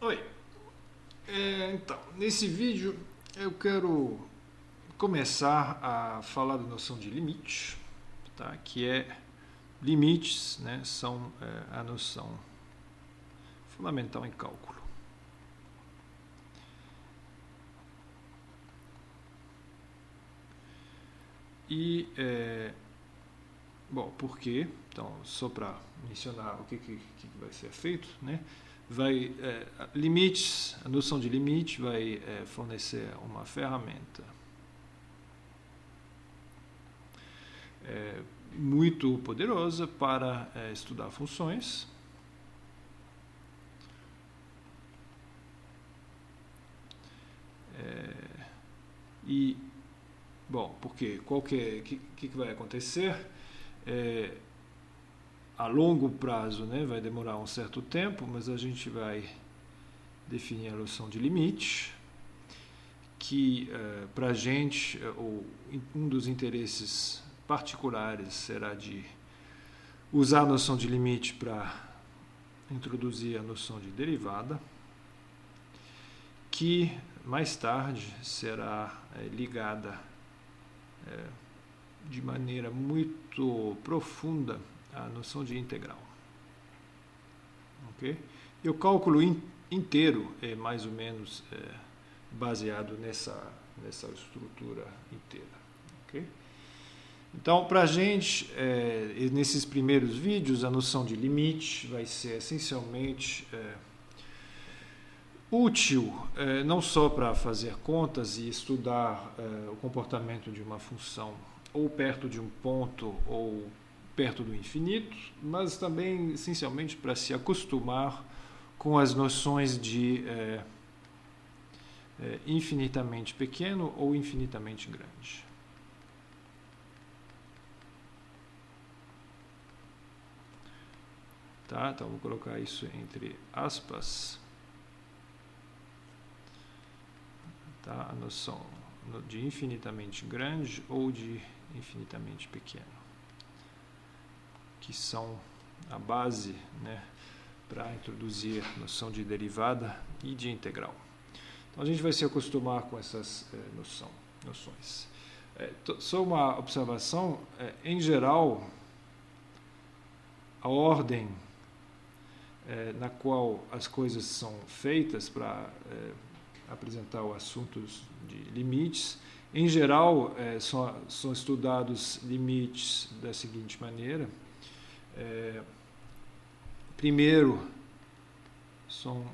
Oi, então, nesse vídeo eu quero começar a falar da noção de limite, tá? Que é limites, né, são a noção fundamental em cálculo. E, bom, por quê? Então, só para mencionar o que vai ser feito, né? Limites, a noção de limite vai fornecer uma ferramenta muito poderosa para estudar funções. E, bom, porque que vai acontecer? A longo prazo, né, vai demorar um certo tempo, mas a gente vai definir a noção de limite, que para a gente um dos interesses particulares será de usar a noção de limite para introduzir a noção de derivada, que mais tarde será ligada de maneira muito profunda à noção de integral. Okay? E o cálculo inteiro é mais ou menos baseado nessa estrutura inteira. Okay? Então, para a gente, nesses primeiros vídeos, a noção de limite vai ser essencialmente útil não só para fazer contas e estudar o comportamento de uma função ou perto de um ponto ou perto do infinito, mas também essencialmente para se acostumar com as noções de infinitamente pequeno ou infinitamente grande. Tá? Então vou colocar isso entre aspas. Tá? A noção de infinitamente grande ou de infinitamente pequeno, que são a base, né, para introduzir a noção de derivada e de integral. Então a gente vai se acostumar com essas noções. Só uma observação, em geral, a ordem na qual as coisas são feitas para apresentar o assunto de limites, em geral são estudados limites da seguinte maneira. Primeiro são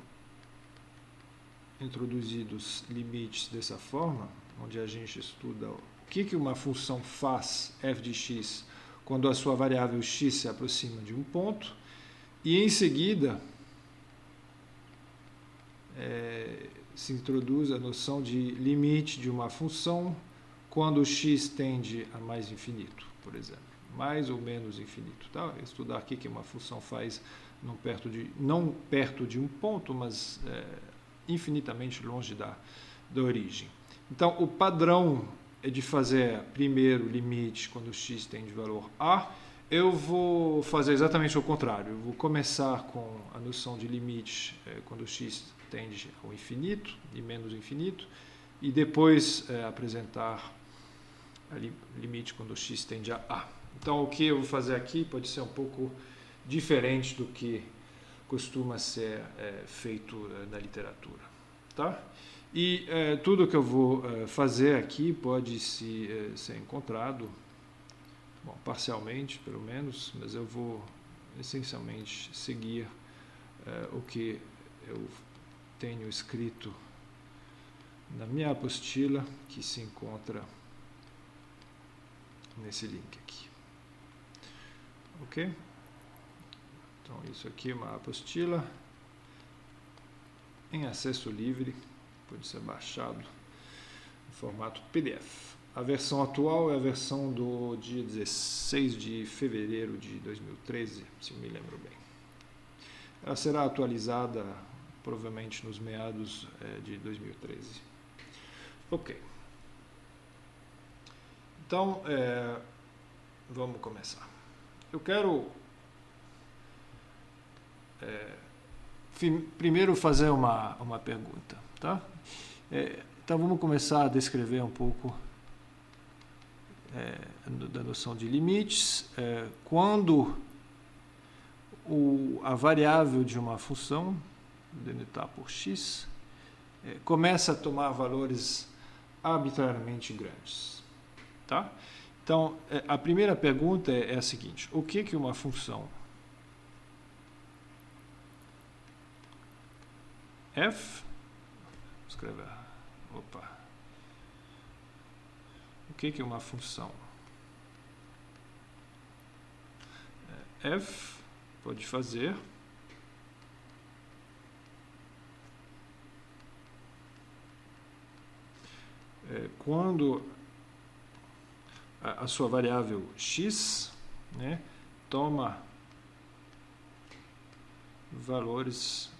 introduzidos limites dessa forma, onde a gente estuda o que uma função faz f de x quando a sua variável x se aproxima de um ponto, e em seguida se introduz a noção de limite de uma função quando x tende a mais infinito, por exemplo, mais ou menos infinito. Tá? Estudar o que uma função faz não perto de um ponto, mas infinitamente longe da origem. Então, o padrão é de fazer primeiro limite quando x tende valor a. Eu vou fazer exatamente o contrário. Eu vou começar com a noção de limite quando x tende ao infinito e menos infinito, e depois apresentar a limite quando x tende a a. Então, o que eu vou fazer aqui pode ser um pouco diferente do que costuma ser feito na literatura. Tá? E tudo que eu vou fazer aqui pode ser encontrado, bom, parcialmente pelo menos, mas eu vou essencialmente seguir o que eu tenho escrito na minha apostila, que se encontra nesse link aqui. Ok? Então, isso aqui é uma apostila em acesso livre, pode ser baixado em formato PDF. A versão atual é a versão do dia 16 de fevereiro de 2013, se eu me lembro bem. Ela será atualizada provavelmente nos meados de 2013. Ok. Então, vamos começar. Eu quero primeiro fazer uma pergunta, tá? Então vamos começar a descrever um pouco da noção de limites. Quando a variável de uma função, delimitada por x, começa a tomar valores arbitrariamente grandes, tá? Então, a primeira pergunta é a seguinte: o que uma função f, vou escrever, o que uma função f pode fazer quando a sua variável x, né, toma valores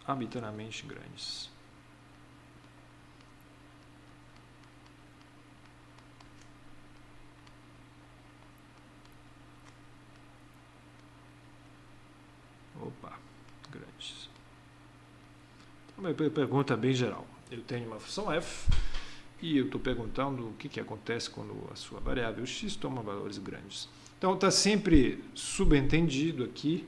arbitrariamente grandes. Grandes. Uma pergunta bem geral. Eu tenho uma função f e eu estou perguntando o que acontece quando a sua variável x toma valores grandes. Então está sempre subentendido aqui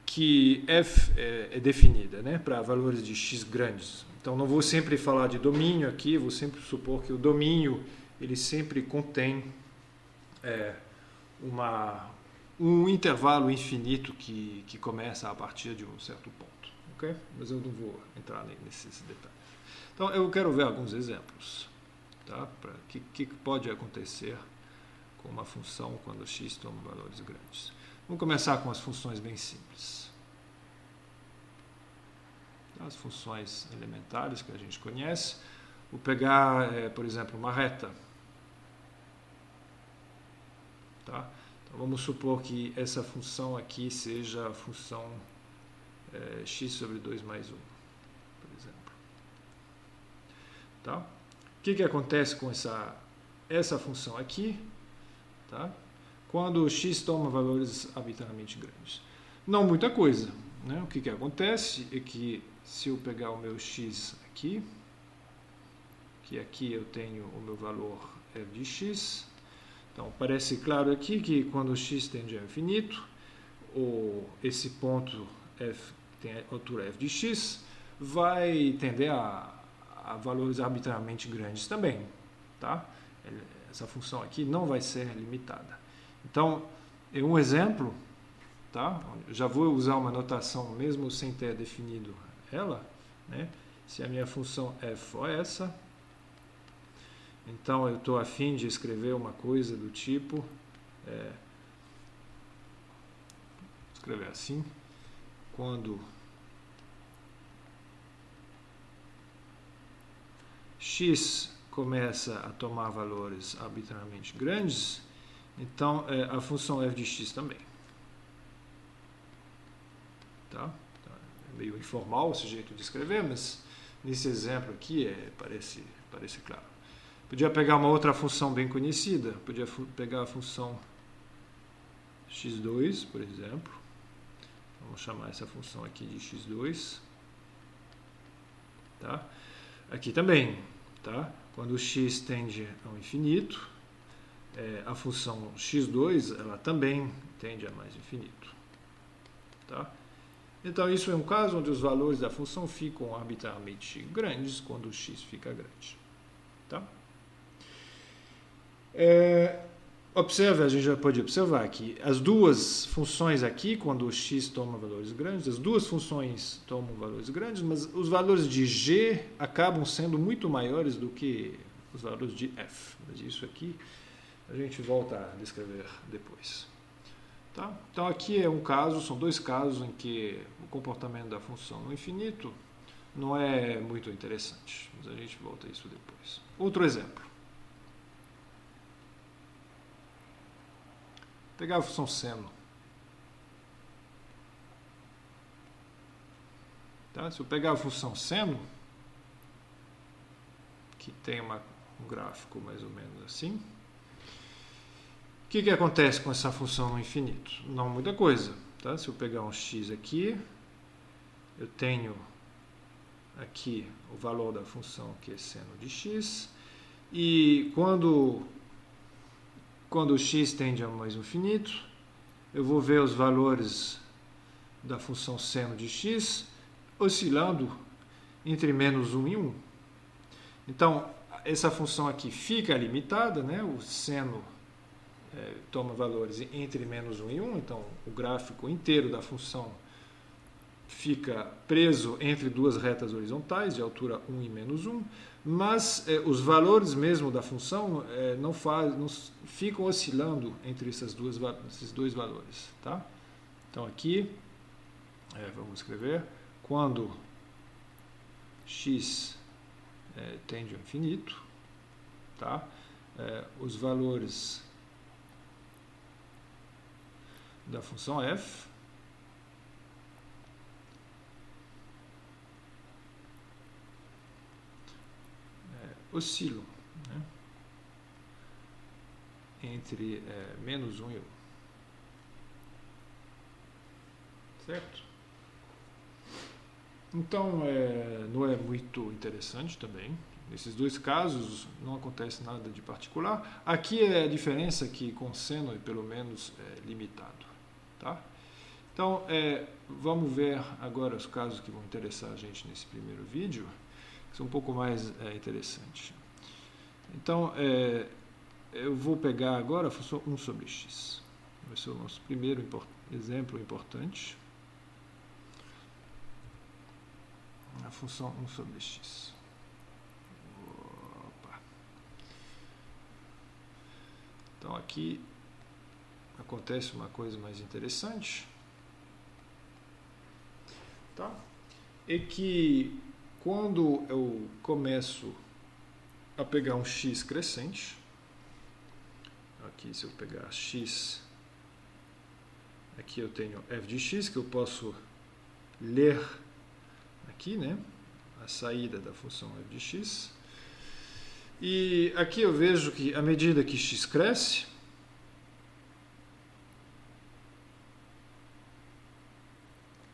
que f é definida, né, para valores de x grandes. Então não vou sempre falar de domínio aqui, vou sempre supor que o domínio ele sempre contém um intervalo infinito que começa a partir de um certo ponto, ok? Mas eu não vou entrar nesses detalhes. Então eu quero ver alguns exemplos, tá? Para que pode acontecer com uma função quando x toma valores grandes. Vamos começar com as funções bem simples. As funções elementares que a gente conhece. Vou pegar, por exemplo, uma reta. Tá? Então, vamos supor que essa função aqui seja a função x sobre 2 mais 1, por exemplo. Tá? O que acontece com essa função aqui? Tá? Quando x toma valores arbitrariamente grandes. Não muita coisa. Né? O que acontece é que se eu pegar o meu x aqui, que aqui eu tenho o meu valor f de x, então parece claro aqui que quando x tende ao infinito, esse ponto f tem a altura f de x, vai tender a valores arbitrariamente grandes também. Tá? Essa função aqui não vai ser limitada. Então, é um exemplo, tá? Eu já vou usar uma notação mesmo sem ter definido ela, né? Se a minha função f for essa, então eu estou a fim de escrever uma coisa do tipo, escrever assim, quando x começa a tomar valores arbitrariamente grandes, então a função f de x também. Tá? É meio informal esse jeito de escrever, mas nesse exemplo aqui parece claro. Podia pegar uma outra função bem conhecida, podia pegar a função x2, por exemplo. Vamos chamar essa função aqui de x2. Tá? Aqui também, tá? Quando o x tende ao infinito, a função x2 ela também tende a mais infinito. Tá? Então, isso é um caso onde os valores da função ficam arbitrariamente grandes quando o x fica grande. Tá? Observe, a gente já pode observar que as duas funções aqui, quando o x toma valores grandes, as duas funções tomam valores grandes, mas os valores de g acabam sendo muito maiores do que os valores de f. Mas isso aqui a gente volta a descrever depois. Tá? Então aqui é um caso, são dois casos em que o comportamento da função no infinito não é muito interessante, mas a gente volta a isso depois. Outro exemplo. Pegar a função seno. Tá? Se eu pegar a função seno, que tem um gráfico mais ou menos assim, o que acontece com essa função no infinito? Não muita coisa. Tá? Se eu pegar um x aqui, eu tenho aqui o valor da função que é seno de x, e quando x tende a mais infinito, eu vou ver os valores da função seno de x oscilando entre menos 1 e 1. Então, essa função aqui fica limitada, né? O seno toma valores entre menos 1 e 1, então o gráfico inteiro da função fica preso entre duas retas horizontais de altura 1 e menos 1, mas os valores mesmo da função não ficam oscilando entre esses dois valores. Tá? Então aqui, vamos escrever, quando x tende ao infinito, tá? Os valores da função f oscilam, né? Entre menos 1 e 1. Certo? Então, não é muito interessante também. Nesses dois casos, não acontece nada de particular. Aqui é a diferença que com seno é pelo menos limitado. Tá? Então, vamos ver agora os casos que vão interessar a gente nesse primeiro vídeo, que são um pouco mais interessantes. Então, eu vou pegar agora a função 1 sobre x. Vai ser o nosso primeiro exemplo importante. A função 1 sobre x. Opa. Então, aqui acontece uma coisa mais interessante. Tá? É que quando eu começo a pegar um x crescente, aqui se eu pegar x, aqui eu tenho f de x, que eu posso ler aqui, né, a saída da função f de x, e aqui eu vejo que à medida que x cresce,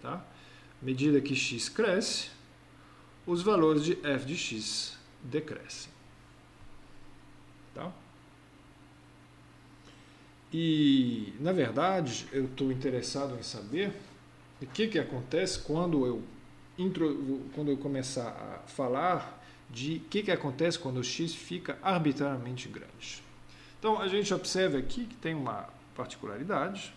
tá? À medida que x cresce, os valores de f de x decrescem. Tá? E, na verdade, eu estou interessado em saber o que acontece quando eu começar a falar de o que acontece quando o x fica arbitrariamente grande. Então, a gente observa aqui que tem uma particularidade.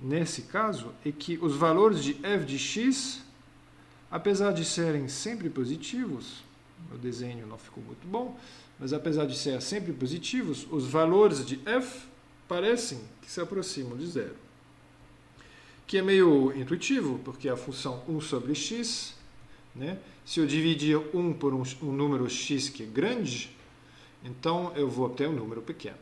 Nesse caso, é que os valores de f de x, apesar de serem sempre positivos, o desenho não ficou muito bom, mas apesar de serem sempre positivos, os valores de f parecem que se aproximam de zero. Que é meio intuitivo, porque a função 1 sobre x, né, se eu dividir 1 por um número x que é grande, então eu vou obter um número pequeno.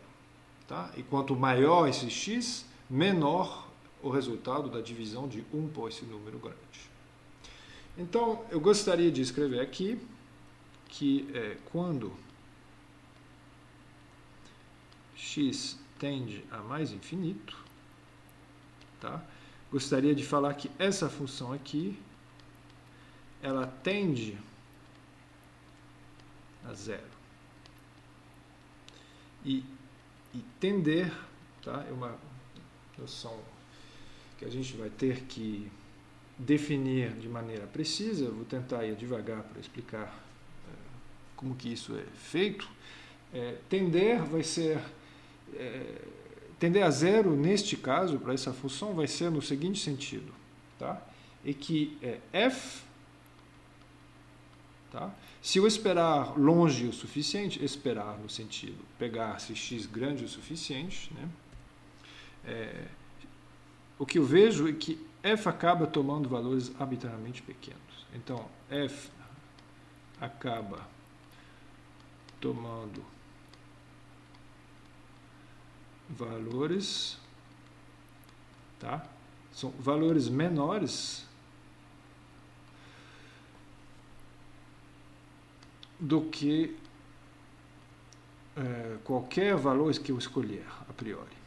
Tá? E quanto maior esse x, menor o resultado da divisão de 1 por esse número grande. Então, eu gostaria de escrever aqui que quando x tende a mais infinito, tá? Gostaria de falar que essa função aqui, ela tende a zero. E tender, tá? É uma noção que a gente vai ter que definir de maneira precisa. Eu vou tentar ir devagar para explicar como que isso é feito. Tender vai ser... tender a zero, neste caso, para essa função, vai ser no seguinte sentido. Tá? É que f... Tá? Se eu esperar longe o suficiente, esperar no sentido pegar se x grande o suficiente, né? O que eu vejo é que f acaba tomando valores arbitrariamente pequenos. Então, f acaba tomando valores, tá? São valores menores do que qualquer valor que eu escolher a priori,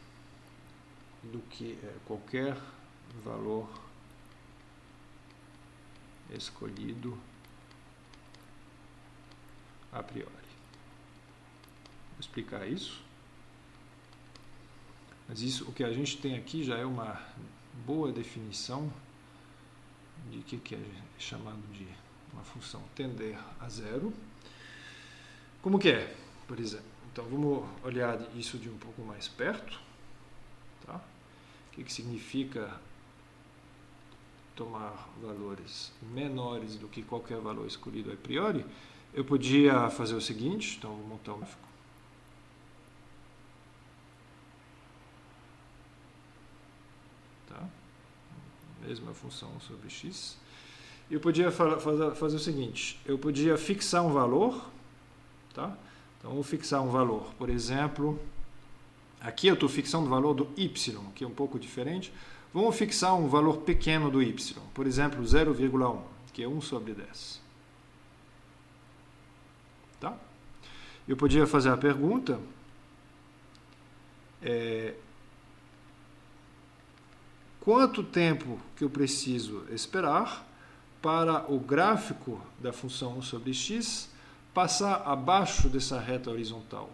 do que qualquer valor escolhido a priori. Vou explicar isso. Mas isso, o que a gente tem aqui já é uma boa definição de que é chamado de uma função tender a zero. Como que é, por exemplo? Então, vamos olhar isso de um pouco mais perto. Tá? O que significa tomar valores menores do que qualquer valor escolhido a priori? Eu podia fazer o seguinte, então vou montar um gráfico. Tá? Mesma função sobre x. Eu podia fazer o seguinte, eu podia fixar um valor, tá? Então, vou fixar um valor, por exemplo, aqui eu estou fixando o valor do y, que é um pouco diferente. Vamos fixar um valor pequeno do y, por exemplo, 0,1, que é 1 sobre 10. Tá? Eu podia fazer a pergunta, quanto tempo que eu preciso esperar para o gráfico da função 1 sobre x passar abaixo dessa reta horizontal?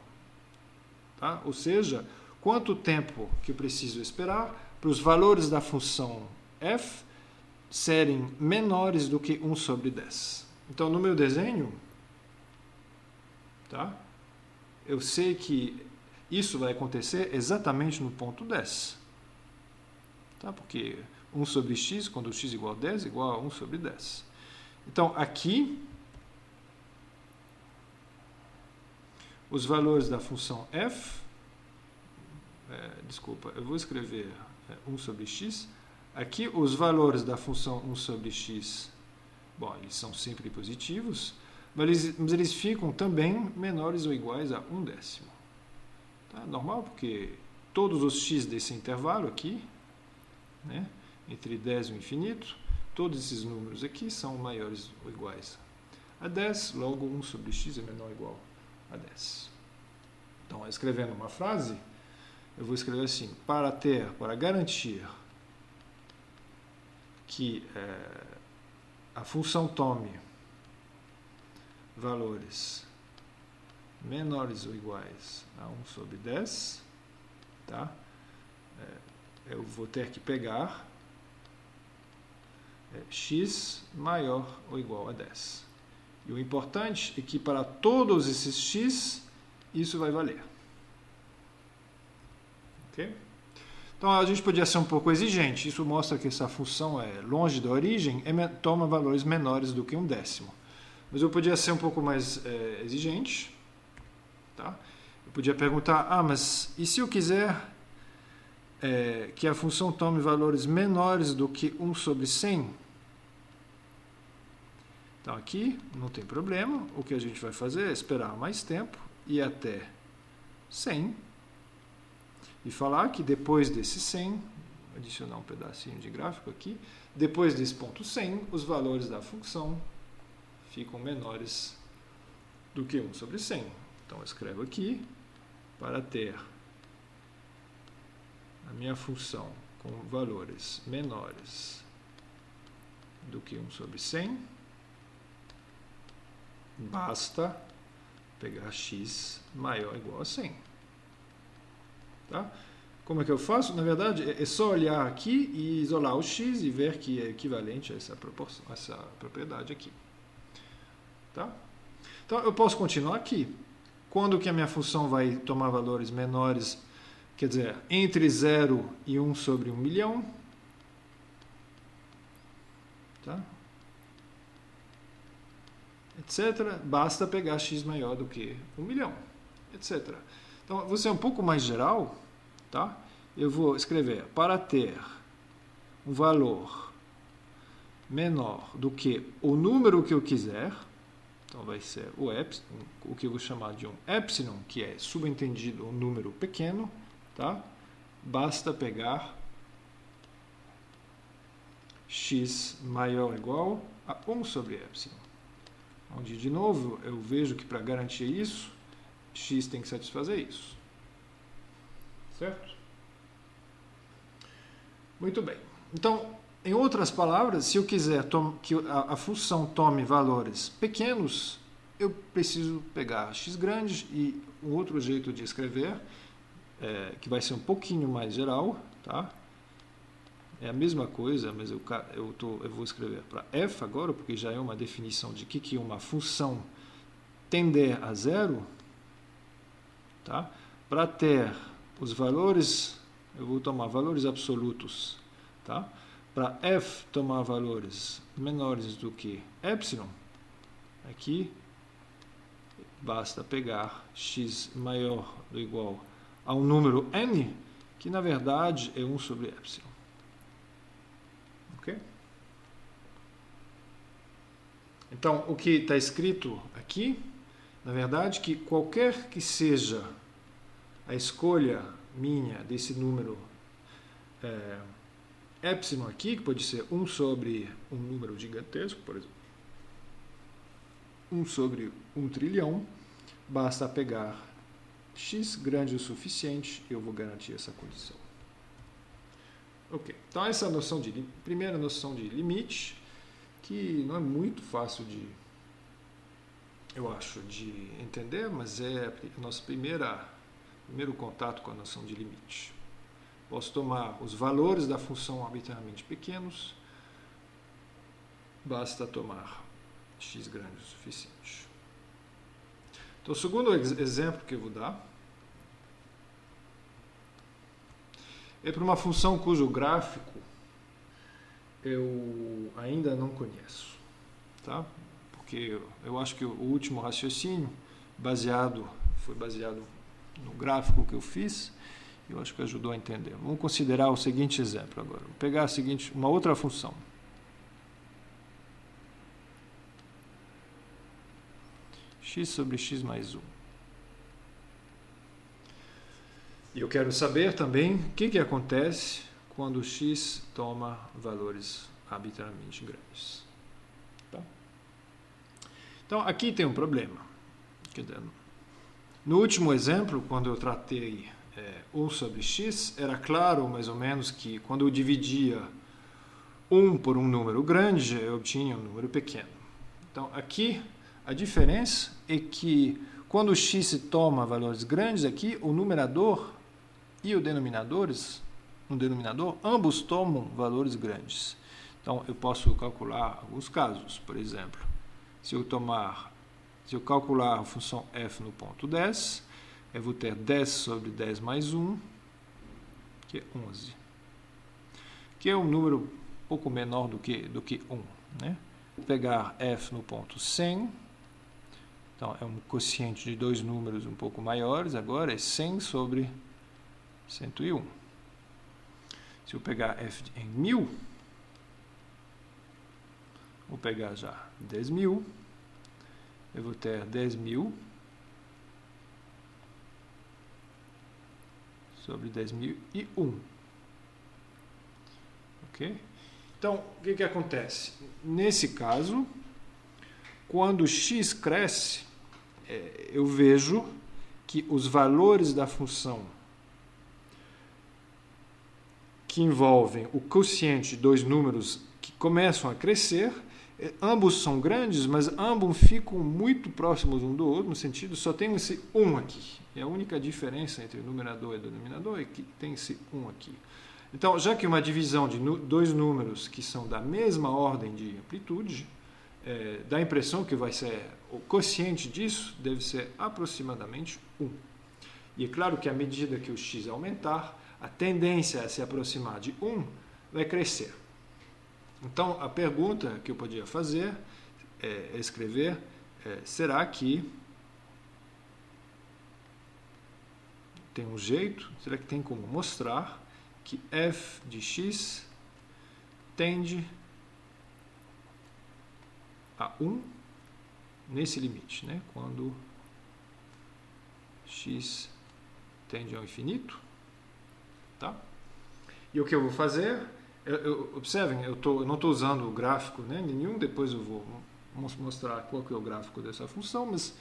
Tá? Ou seja, quanto tempo que eu preciso esperar para os valores da função f serem menores do que 1 sobre 10. Então, no meu desenho, tá? Eu sei que isso vai acontecer exatamente no ponto 10. Tá? Porque 1 sobre x, quando x igual a 10, igual a 1 sobre 10. Então, aqui, os valores da função f, eu vou escrever 1 sobre x. Aqui, os valores da função 1 sobre x, bom, eles são sempre positivos, mas eles ficam também menores ou iguais a 1/10. Tá? Normal, porque todos os x desse intervalo aqui, né, entre 10 e o infinito, todos esses números aqui são maiores ou iguais a 10, logo 1 sobre x é menor ou igual a 10. Então, escrevendo uma frase, eu vou escrever assim, para garantir que a função tome valores menores ou iguais a 1 sobre 10, tá? Eu vou ter que pegar x maior ou igual a 10. E o importante é que para todos esses x, isso vai valer. Ok? Então, a gente podia ser um pouco exigente. Isso mostra que essa função é longe da origem e toma valores menores do que 1/10. Mas eu podia ser um pouco mais exigente. Tá? Eu podia perguntar, mas e se eu quiser que a função tome valores menores do que 1 sobre 100? Então, aqui não tem problema. O que a gente vai fazer é esperar mais tempo, ir até 100, e falar que depois desse 100, adicionar um pedacinho de gráfico aqui, depois desse ponto 100, os valores da função ficam menores do que 1 sobre 100. Então, eu escrevo aqui, para ter a minha função com valores menores do que 1 sobre 100, basta pegar x maior ou igual a 100. Tá? Como é que eu faço? Na verdade, é só olhar aqui e isolar o x e ver que é equivalente a essa proporção, essa propriedade aqui. Tá? Então, eu posso continuar aqui. Quando que a minha função vai tomar valores menores, quer dizer, entre 0 e 1 sobre 1 milhão, tá? Etc., basta pegar x maior do que 1 milhão, etc. Então, vou ser um pouco mais geral, tá? Eu vou escrever, para ter um valor menor do que o número que eu quiser, então vai ser o epsilon, o que eu vou chamar de um epsilon, que é subentendido um número pequeno, tá? Basta pegar x maior ou igual a 1 sobre epsilon. Onde, de novo, eu vejo que para garantir isso, x tem que satisfazer isso. Certo? Muito bem. Então, Em outras palavras, se eu quiser que a função tome valores pequenos, eu preciso pegar x grande e um outro jeito de escrever, que vai ser um pouquinho mais geral, tá? É a mesma coisa, mas eu vou escrever para f agora, porque já é uma definição de que uma função tender a zero, tá? Para ter os valores, eu vou tomar valores absolutos, tá? Para f tomar valores menores do que epsilon, aqui basta pegar x maior ou igual a um número n, que na verdade é 1 sobre epsilon. Ok? Então, o que está escrito aqui, na verdade, que qualquer que seja a escolha minha desse número epsilon aqui, que pode ser 1 sobre um número gigantesco, por exemplo, 1 sobre 1 trilhão, basta pegar x grande o suficiente e eu vou garantir essa condição. Ok, então essa é a primeira noção de limite, que não é muito fácil eu acho, de entender, mas é o nosso primeiro contato com a noção de limite. Posso tomar os valores da função arbitrariamente pequenos, basta tomar x grande o suficiente. Então, o segundo exemplo que eu vou dar é para uma função cujo gráfico eu ainda não conheço, tá? Porque eu acho que o último raciocínio foi baseado no gráfico que eu fiz, e eu acho que ajudou a entender. Vamos considerar o seguinte exemplo agora. Vou pegar uma outra função. X sobre x mais 1. E eu quero saber também o que acontece quando x toma valores arbitrariamente grandes. Tá? Então, aqui tem um problema. No último exemplo, quando eu tratei 1 sobre x, era claro, mais ou menos, que quando eu dividia 1 por um número grande, eu obtinha um número pequeno. Então, aqui, a diferença é que quando o x se toma valores grandes, aqui, o numerador e o denominador, ambos tomam valores grandes. Então, eu posso calcular alguns casos. Por exemplo, se eu calcular a função f no ponto 10, eu vou ter 10 sobre 10 mais 1, que é 11. Que é um número um pouco menor do que 1. Né? Vou pegar f no ponto 100, então é um quociente de dois números um pouco maiores, agora é 100 sobre 101. Se eu pegar f em 1000, vou pegar já 10.000, eu vou ter 10.000 sobre 10.001. Ok? Então, o que acontece? Nesse caso, quando x cresce, eu vejo que os valores da função que envolvem o quociente de dois números que começam a crescer, ambos são grandes, mas ambos ficam muito próximos um do outro, no sentido, só tem esse 1 aqui. E a única diferença entre o numerador e o denominador é que tem esse 1 aqui. Então, já que uma divisão de dois números que são da mesma ordem de amplitude, dá a impressão que vai ser o quociente disso deve ser aproximadamente 1. E é claro que à medida que o x aumentar, a tendência a se aproximar de 1 vai crescer. Então, a pergunta que eu podia fazer é escrever, será que tem um jeito, será que tem como mostrar que f de x tende a 1 nesse limite, né? Quando x tende ao infinito, tá? E o que eu vou fazer, observem, eu não estou usando o gráfico, né, nenhum, depois eu vou mostrar qual que é o gráfico dessa função, mas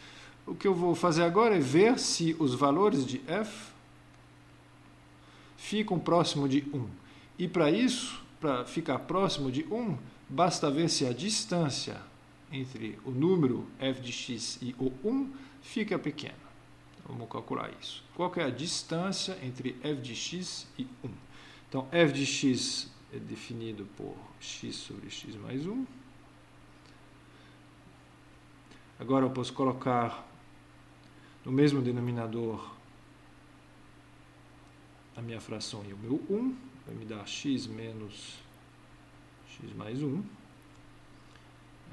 o que eu vou fazer agora é ver se os valores de f ficam próximo de 1. E para isso, para ficar próximo de 1, basta ver se a distância entre o número f de x e o 1 fica pequena. Vamos calcular isso. Qual que é a distância entre f de x e 1? Então, f de x é definido por x sobre x mais 1. Agora eu posso colocar no mesmo denominador a minha fração e o meu 1. Vai me dar x menos x mais 1.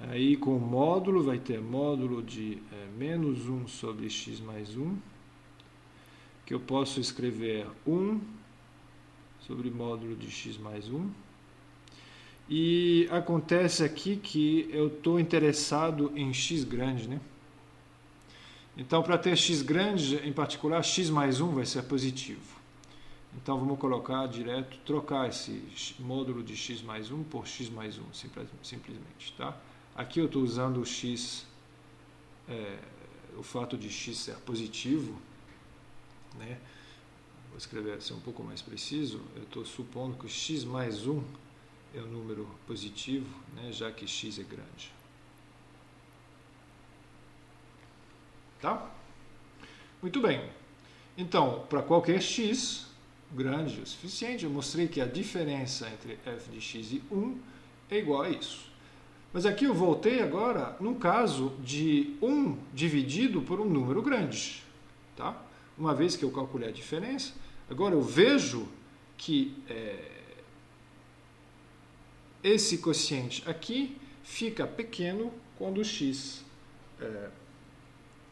Aí com o módulo vai ter módulo de menos 1 sobre x mais 1, que eu posso escrever 1 sobre módulo de x mais 1. E acontece aqui que eu estou interessado em x grande, né? Então, para ter x grande, em particular, x mais 1 vai ser positivo. Então, vamos colocar direto, trocar esse módulo de x mais 1 por x mais 1, simplesmente, tá? Aqui eu estou usando o x, o fato de x ser positivo, né? Vou escrever assim um pouco mais preciso. Eu estou supondo que o x mais 1 é um número positivo, né? Já que x é grande. Tá? Muito bem. Então, para qualquer x grande o suficiente, eu mostrei que a diferença entre f de x e 1 é igual a isso. Mas aqui eu voltei agora num caso de 1 dividido por um número grande. Tá? Uma vez que eu calculei a diferença, agora eu vejo que esse quociente aqui fica pequeno quando o x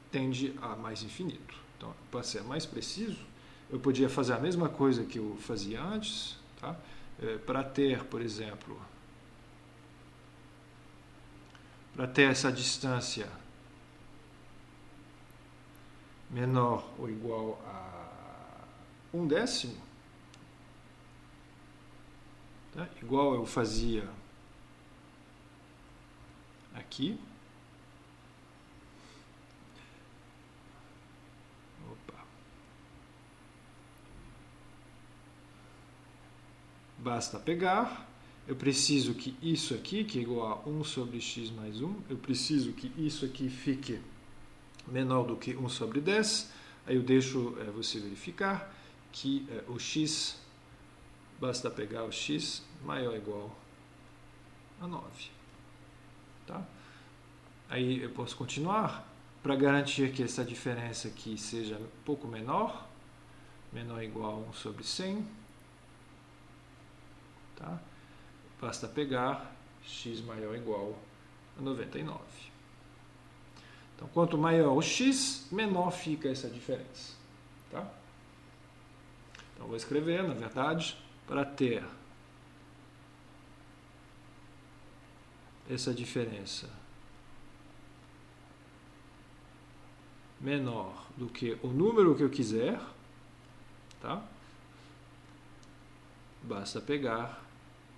tende a mais infinito. Então, para ser mais preciso, eu podia fazer a mesma coisa que eu fazia antes, tá? Para ter, por exemplo, para ter essa distância menor ou igual a 1/10, tá? Igual eu fazia aqui. Basta pegar, eu preciso que isso aqui, que é igual a 1 sobre x mais 1, eu preciso que isso aqui fique menor do que 1 sobre 10, aí eu deixo você verificar que o x, basta pegar o x maior ou igual a 9. Tá? Aí eu posso continuar, para garantir que essa diferença aqui seja um pouco menor ou igual a 1 sobre 100, tá? Basta pegar x maior ou igual a 99. Então, quanto maior o x, menor fica essa diferença. Tá? Então, vou escrever, na verdade, para ter essa diferença menor do que o número que eu quiser, tá? Basta pegar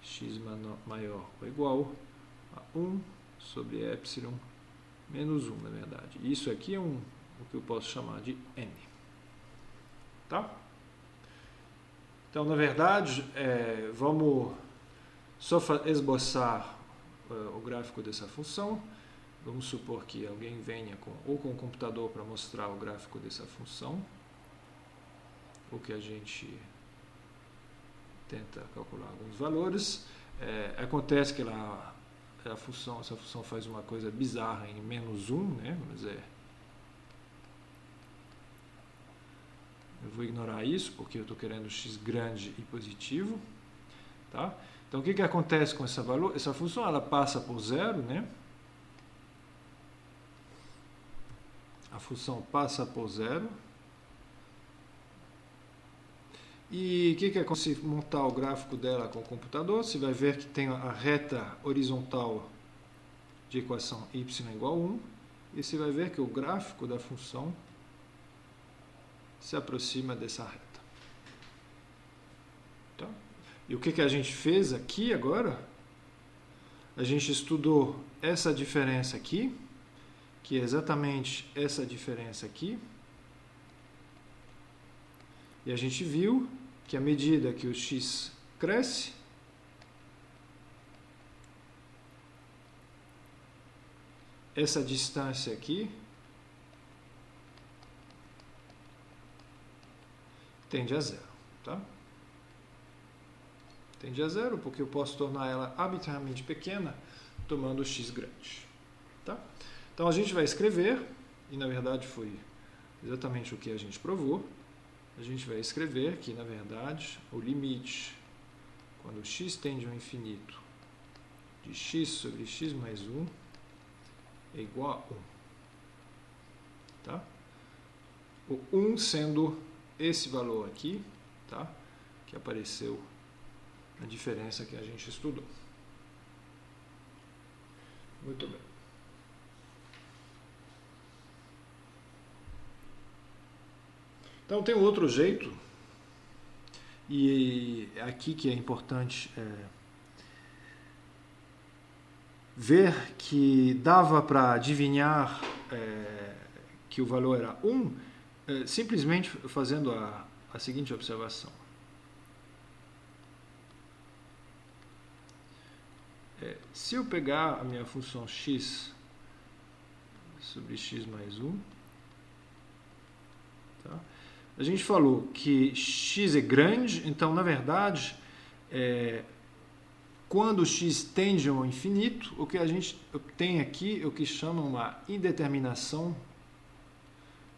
x maior ou igual a 1 sobre epsilon menos 1, na verdade. Isso aqui é o que eu posso chamar de n. Tá? Então, na verdade, vamos só esboçar o gráfico dessa função. Vamos supor que alguém venha com o computador para mostrar o gráfico dessa função, ou que a gente tenta calcular alguns valores. Acontece que essa função faz uma coisa bizarra em menos 1, né? Mas eu vou ignorar isso, porque eu estou querendo x grande e positivo. Tá? Então, o que acontece com essa função? Ela passa por zero, né? A função passa por zero. E o que é se montar o gráfico dela com o computador? Você vai ver que tem a reta horizontal de equação y igual a 1. E você vai ver que o gráfico da função se aproxima dessa reta. Tá? E o que a gente fez aqui agora? A gente estudou essa diferença aqui, que é exatamente essa diferença aqui. E a gente viu que à medida que o x cresce, essa distância aqui tende a zero, tá? Tende a zero porque eu posso tornar ela arbitrariamente pequena tomando x grande, tá? Então a gente vai escrever, e na verdade foi exatamente o que a gente provou, a gente vai escrever que na verdade o limite quando x tende ao infinito de x sobre x mais 1 é igual a 1, tá? O 1 sendo esse valor aqui, tá? Que apareceu na diferença que a gente estudou. Muito bem. Então tem um outro jeito, e aqui que é importante ver que dava para adivinhar que o valor era 1, simplesmente fazendo a seguinte observação. Se eu pegar a minha função x sobre x mais 1, tá? A gente falou que x é grande, então, na verdade, quando x tende ao infinito, o que a gente tem aqui é o que chama uma indeterminação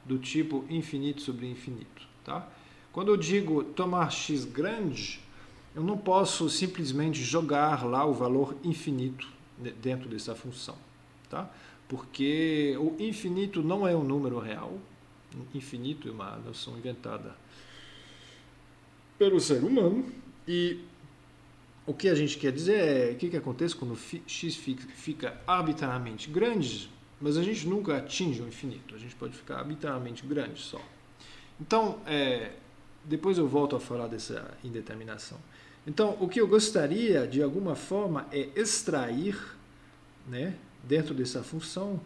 do tipo infinito sobre infinito, tá? Quando eu digo tomar x grande, eu não posso simplesmente jogar lá o valor infinito dentro dessa função, tá? Porque o infinito não é um número real. Infinito é uma noção inventada pelo ser humano, e o que a gente quer dizer é o que acontece quando x fica arbitrariamente grande, mas a gente nunca atinge o infinito, a gente pode ficar arbitrariamente grande só. Então, depois eu volto a falar dessa indeterminação. Então, o que eu gostaria, de alguma forma, é extrair, né, dentro dessa função,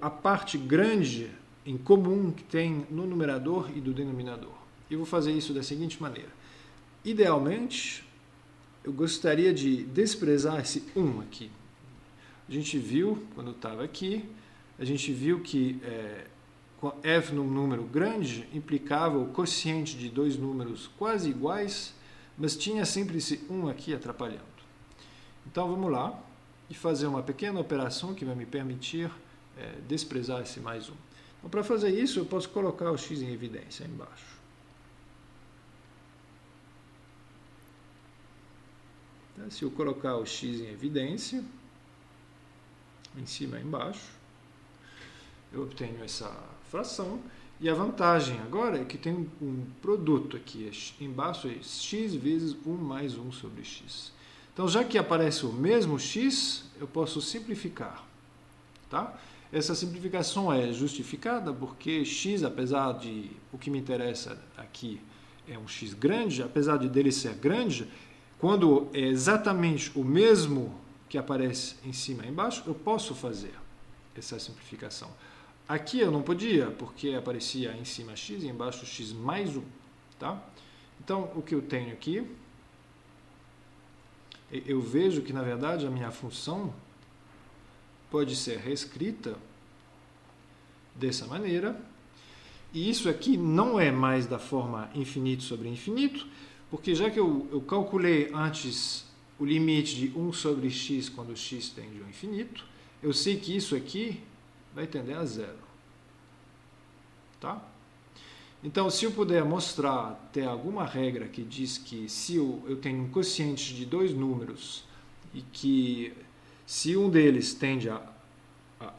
a parte grande em comum que tem no numerador e do denominador. Eu vou fazer isso da seguinte maneira. Idealmente, eu gostaria de desprezar esse 1 aqui. A gente viu, quando estava aqui, a gente viu que f num número grande implicava o quociente de dois números quase iguais, mas tinha sempre esse 1 aqui atrapalhando. Então vamos lá e fazer uma pequena operação que vai me permitir desprezar esse mais 1. Então, para fazer isso, eu posso colocar o x em evidência embaixo. Então, se eu colocar o x em evidência, em cima e embaixo, eu obtenho essa fração. E a vantagem agora é que tem um produto aqui. Embaixo é x vezes 1 mais 1 sobre x. Então, já que aparece o mesmo x, eu posso simplificar, tá? Essa simplificação é justificada porque x, apesar de o que me interessa aqui é um x grande, apesar de dele ser grande, quando é exatamente o mesmo que aparece em cima e embaixo, eu posso fazer essa simplificação. Aqui eu não podia, porque aparecia em cima x e embaixo x mais 1. Tá? Então, o que eu tenho aqui, eu vejo que, na verdade, a minha função pode ser reescrita dessa maneira, e isso aqui não é mais da forma infinito sobre infinito, porque já que eu calculei antes o limite de 1 sobre x quando x tende ao infinito, eu sei que isso aqui vai tender a zero. Tá? Então, se eu puder mostrar, ter alguma regra que diz que se eu tenho um quociente de dois números e que se um deles tende a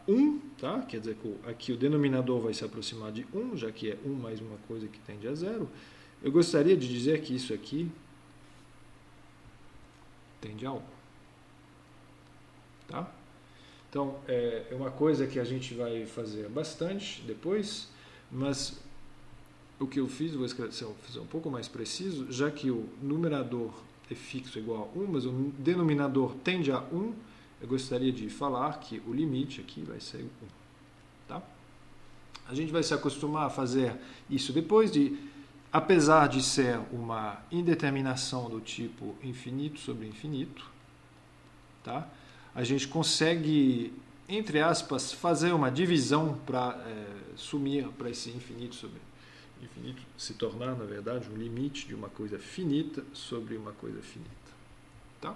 1, tá? Quer dizer que aqui o denominador vai se aproximar de 1, já que é 1 mais uma coisa que tende a 0, eu gostaria de dizer que isso aqui tende a 1. Tá? Então, é uma coisa que a gente vai fazer bastante depois, mas o que eu fiz, vou fazer um pouco mais preciso, já que o numerador é fixo igual a 1, mas o denominador tende a 1, eu gostaria de falar que o limite aqui vai ser 1. Tá? A gente vai se acostumar a fazer isso depois de, apesar de ser uma indeterminação do tipo infinito sobre infinito, tá? A gente consegue entre aspas, fazer uma divisão para sumir para esse infinito sobre infinito, se tornar, na verdade, um limite de uma coisa finita sobre uma coisa finita. Tá?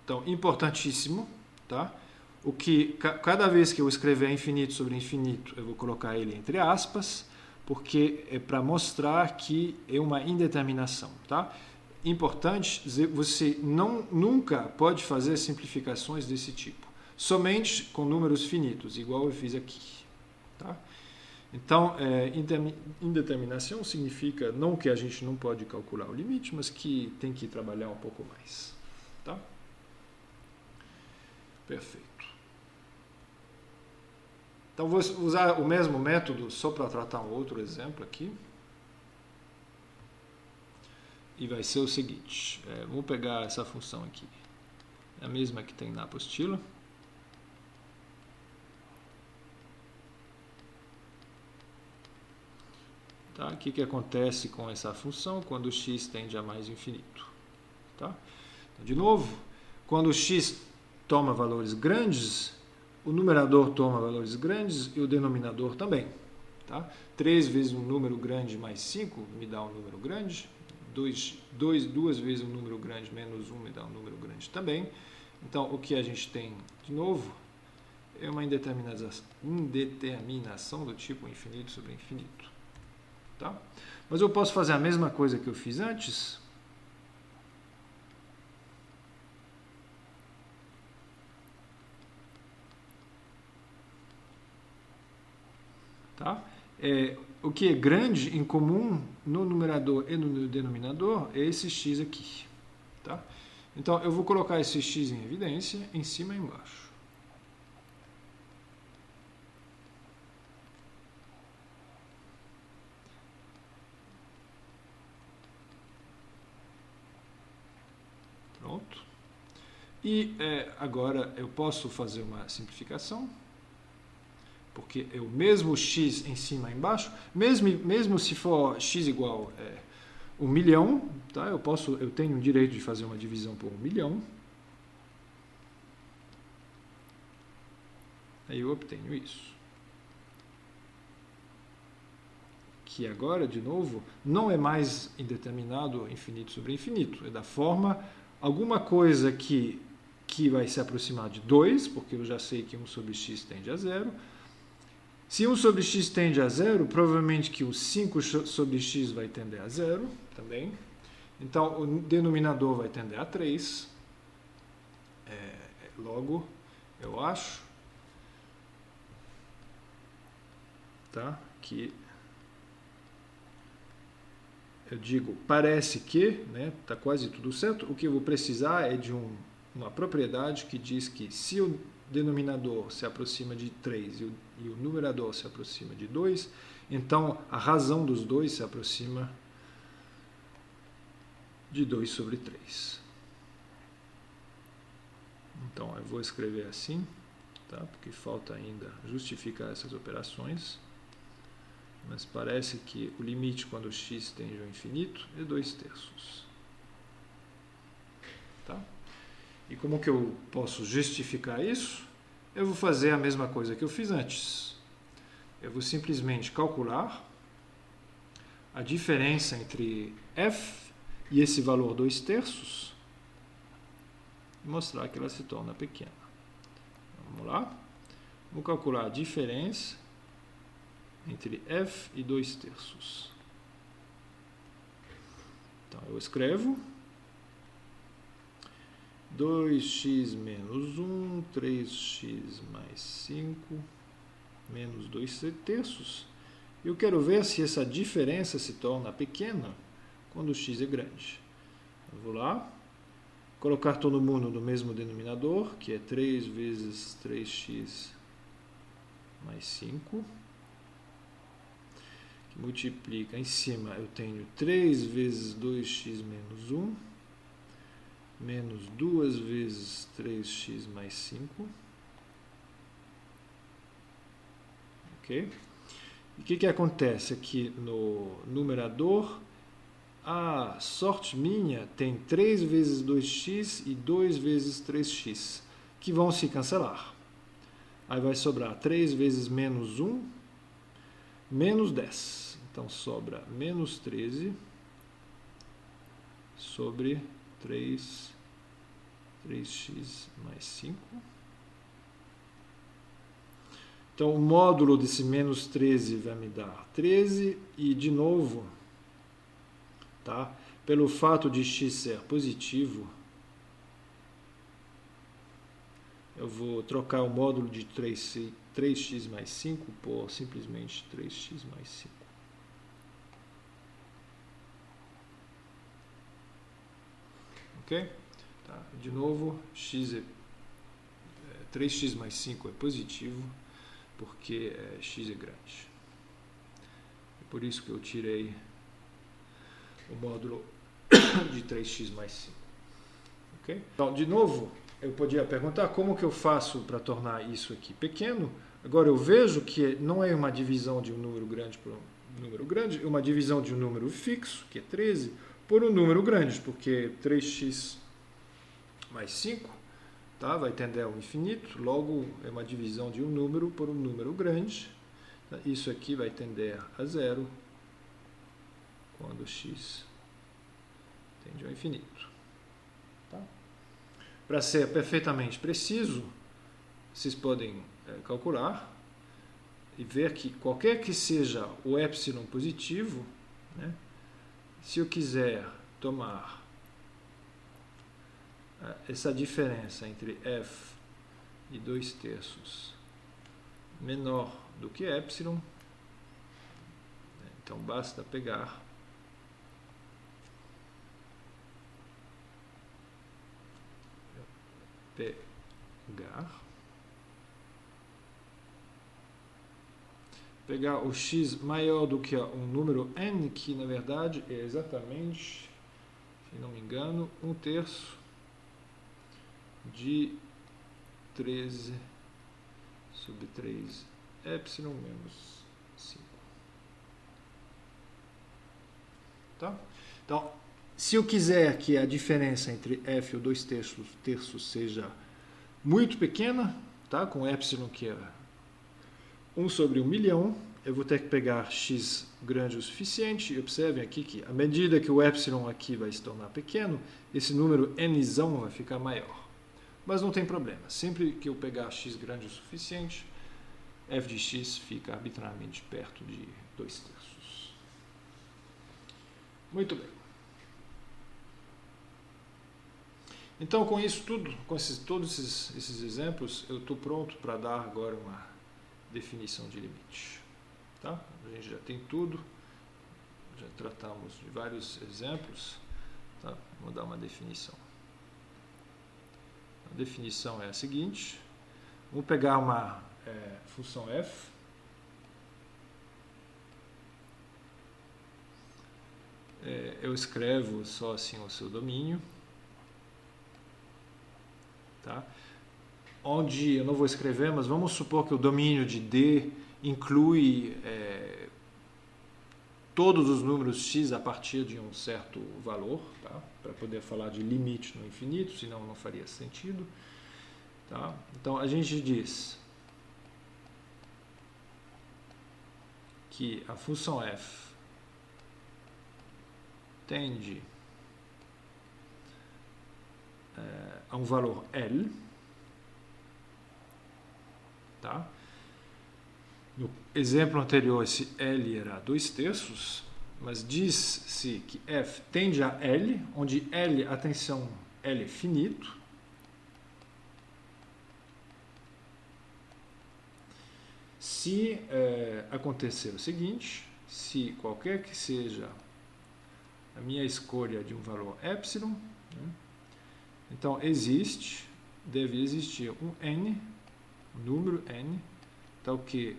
Então, importantíssimo, tá? O que cada vez que eu escrever infinito sobre infinito, eu vou colocar ele entre aspas, porque é para mostrar que é uma indeterminação, tá? Importante, você nunca pode fazer simplificações desse tipo, somente com números finitos, igual eu fiz aqui, tá? Então, indeterminação significa não que a gente não pode calcular o limite, mas que tem que trabalhar um pouco mais, tá? Perfeito. Então, vou usar o mesmo método só para tratar um outro exemplo aqui. E vai ser o seguinte, vamos pegar essa função aqui, é a mesma que tem na apostila. Tá? O que acontece com essa função quando x tende a mais infinito? Tá? Então, de novo, quando x toma valores grandes, o numerador toma valores grandes e o denominador também. Tá? 3 vezes um número grande mais 5 me dá um número grande. 2 vezes um número grande menos 1 me dá um número grande também. Então, o que a gente tem, de novo, é uma indeterminação do tipo infinito sobre infinito. Tá? Mas eu posso fazer a mesma coisa que eu fiz antes. Tá? O que é grande em comum no numerador e no denominador é esse x aqui. Tá? Então, eu vou colocar esse x em evidência, em cima e embaixo. Pronto. E agora eu posso fazer uma simplificação, porque é o mesmo x em cima e embaixo, mesmo se for x igual 1 milhão, tá? Eu tenho o direito de fazer uma divisão por 1 milhão. Aí eu obtenho isso. Que agora, de novo, não é mais indeterminado infinito sobre infinito. É da forma alguma coisa que vai se aproximar de 2, porque eu já sei que 1 sobre x tende a 0. Se 1 sobre x tende a 0, provavelmente que o 5 sobre x vai tender a 0 também. Então, o denominador vai tender a 3. Logo, eu acho, tá? Que eu digo, parece que, né, tá quase tudo certo. O que eu vou precisar é de uma propriedade que diz que se o denominador se aproxima de 3 e o numerador se aproxima de 2, então a razão dos dois se aproxima de 2 sobre 3. Então, eu vou escrever assim, tá? Porque falta ainda justificar essas operações. Mas parece que o limite quando x tende ao infinito é 2/3. Tá? E como que eu posso justificar isso? Eu vou fazer a mesma coisa que eu fiz antes. Eu vou simplesmente calcular a diferença entre f e esse valor 2/3 e mostrar que ela se torna pequena. Vamos lá? Vamos calcular a diferença entre f e 2/3. Então, eu escrevo 2x menos 1, 3x mais 5, menos 2/3. Eu quero ver se essa diferença se torna pequena quando o x é grande. Eu vou lá, colocar todo mundo no mesmo denominador, que é 3 vezes 3x mais 5. Que multiplica, em cima eu tenho 3 vezes 2x menos 1, menos 2 vezes 3x mais 5. Ok? E o que acontece aqui no numerador? A sorte minha tem 3 vezes 2x e 2 vezes 3x, que vão se cancelar. Aí vai sobrar 3 vezes menos 1, menos 10. Então, sobra menos 13 sobre 3x mais 5. Então, o módulo desse menos 13 vai me dar 13. E, de novo, tá? Pelo fato de x ser positivo, eu vou trocar o módulo de 3x mais 5 por simplesmente 3x mais 5. Ok? Tá. De novo, 3x mais 5 é positivo, porque x é grande. É por isso que eu tirei o módulo de 3x mais 5. Ok? Então, de novo, eu podia perguntar como que eu faço para tornar isso aqui pequeno. Agora eu vejo que não é uma divisão de um número grande por um número grande, é uma divisão de um número fixo, que é 13, por um número grande, porque 3x mais 5, tá, vai tender ao infinito, logo é uma divisão de um número por um número grande. Isso aqui vai tender a zero quando x tende ao infinito. Tá? Para ser perfeitamente preciso, vocês podem calcular e ver que qualquer que seja o epsilon positivo, né, se eu quiser tomar essa diferença entre f e 2/3 menor do que epsilon, então basta pegar o x maior do que um número n, que na verdade é exatamente, se não me engano, 1/3 de 13 sobre 3 epsilon menos 5. Tá? Então, se eu quiser que a diferença entre f e o 2/3 seja muito pequena, tá? Com epsilon que é 1 sobre 1 milhão, eu vou ter que pegar x grande o suficiente. E observem aqui que, à medida que o epsilon aqui vai se tornar pequeno, esse número nzão vai ficar maior. Mas não tem problema. Sempre que eu pegar x grande o suficiente, f de x fica arbitrariamente perto de 2/3. Muito bem. Então, com isso tudo, com todos esses exemplos, eu estou pronto para dar agora uma definição de limite. Tá? A gente já tem tudo, já tratamos de vários exemplos. Tá? Vou dar uma definição. A definição é a seguinte: vamos pegar uma função f, eu escrevo só assim o seu domínio, tá? Onde eu não vou escrever, mas vamos supor que o domínio de D inclui todos os números x a partir de um certo valor, tá? Para poder falar de limite no infinito, senão não faria sentido. Tá? Então, a gente diz que a função f tende a um valor L. Tá? No exemplo anterior, esse L era 2/3, mas diz-se que f tende a L, onde L, atenção, L é finito. Se acontecer o seguinte, se qualquer que seja a minha escolha de um valor epsilon, né, então deve existir um n, um número n, tal que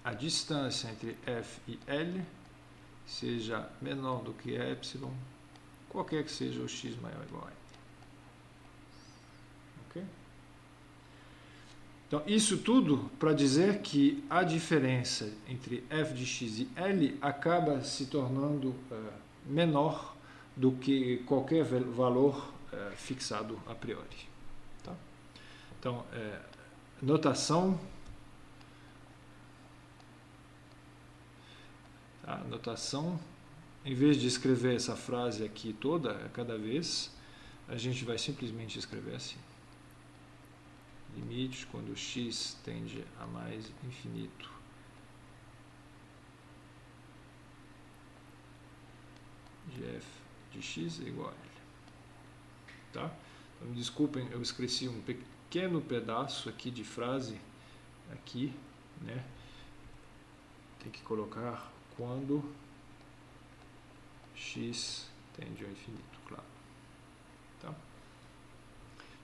a distância entre f e L seja menor do que epsilon, qualquer que seja o x maior ou igual a L. Ok? Então, isso tudo para dizer que a diferença entre f de x e L acaba se tornando menor do que qualquer valor fixado a priori. Tá? Então, notação. A notação, em vez de escrever essa frase aqui toda, cada vez, a gente vai simplesmente escrever assim. Limite quando x tende a mais infinito. De f de x é igual a L. Tá? Então, me desculpem, eu esqueci um pequeno pedaço aqui de frase, aqui, né? Tem que colocar quando x tende ao infinito, claro. Tá?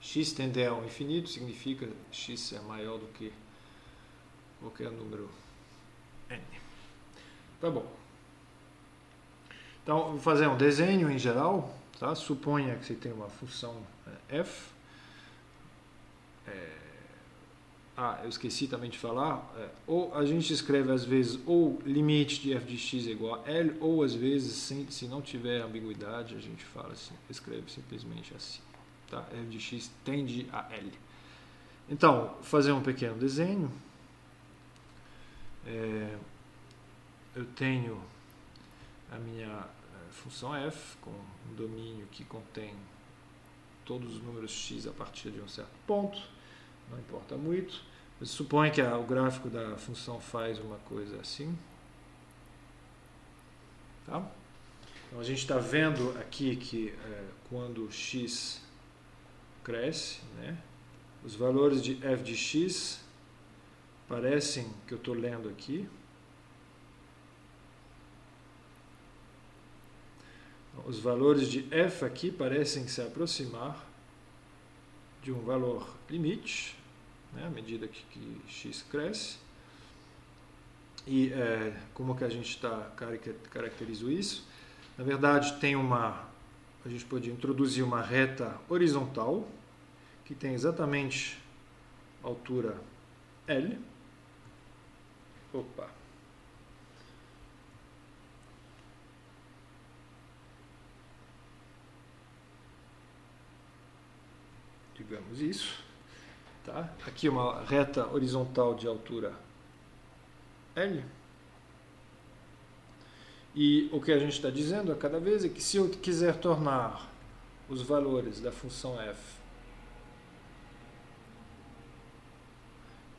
X tender ao infinito significa x ser maior do que qualquer número n. Tá bom. Então, vou fazer um desenho em geral. Tá? Suponha que você tem uma função f. Eu esqueci também de falar. Ou a gente escreve às vezes ou limite de f de x é igual a L, ou às vezes, se não tiver ambiguidade, a gente fala assim, escreve simplesmente assim. Tá? F de x tende a L. Então, vou fazer um pequeno desenho. Eu tenho a minha função f com um domínio que contém todos os números x a partir de um certo ponto, não importa muito, mas suponha que o gráfico da função faz uma coisa assim. Tá? Então a gente está vendo aqui que quando x cresce, né, os valores de f de x parecem que eu estou lendo aqui. Os valores de f aqui parecem se aproximar de um valor limite, né, à medida que x cresce. E como que a gente caracterizou isso? Na verdade, a gente pode introduzir uma reta horizontal que tem exatamente a altura L. Opa! Digamos isso. Tá? Aqui uma reta horizontal de altura L. E o que a gente está dizendo a cada vez é que se eu quiser tornar os valores da função f,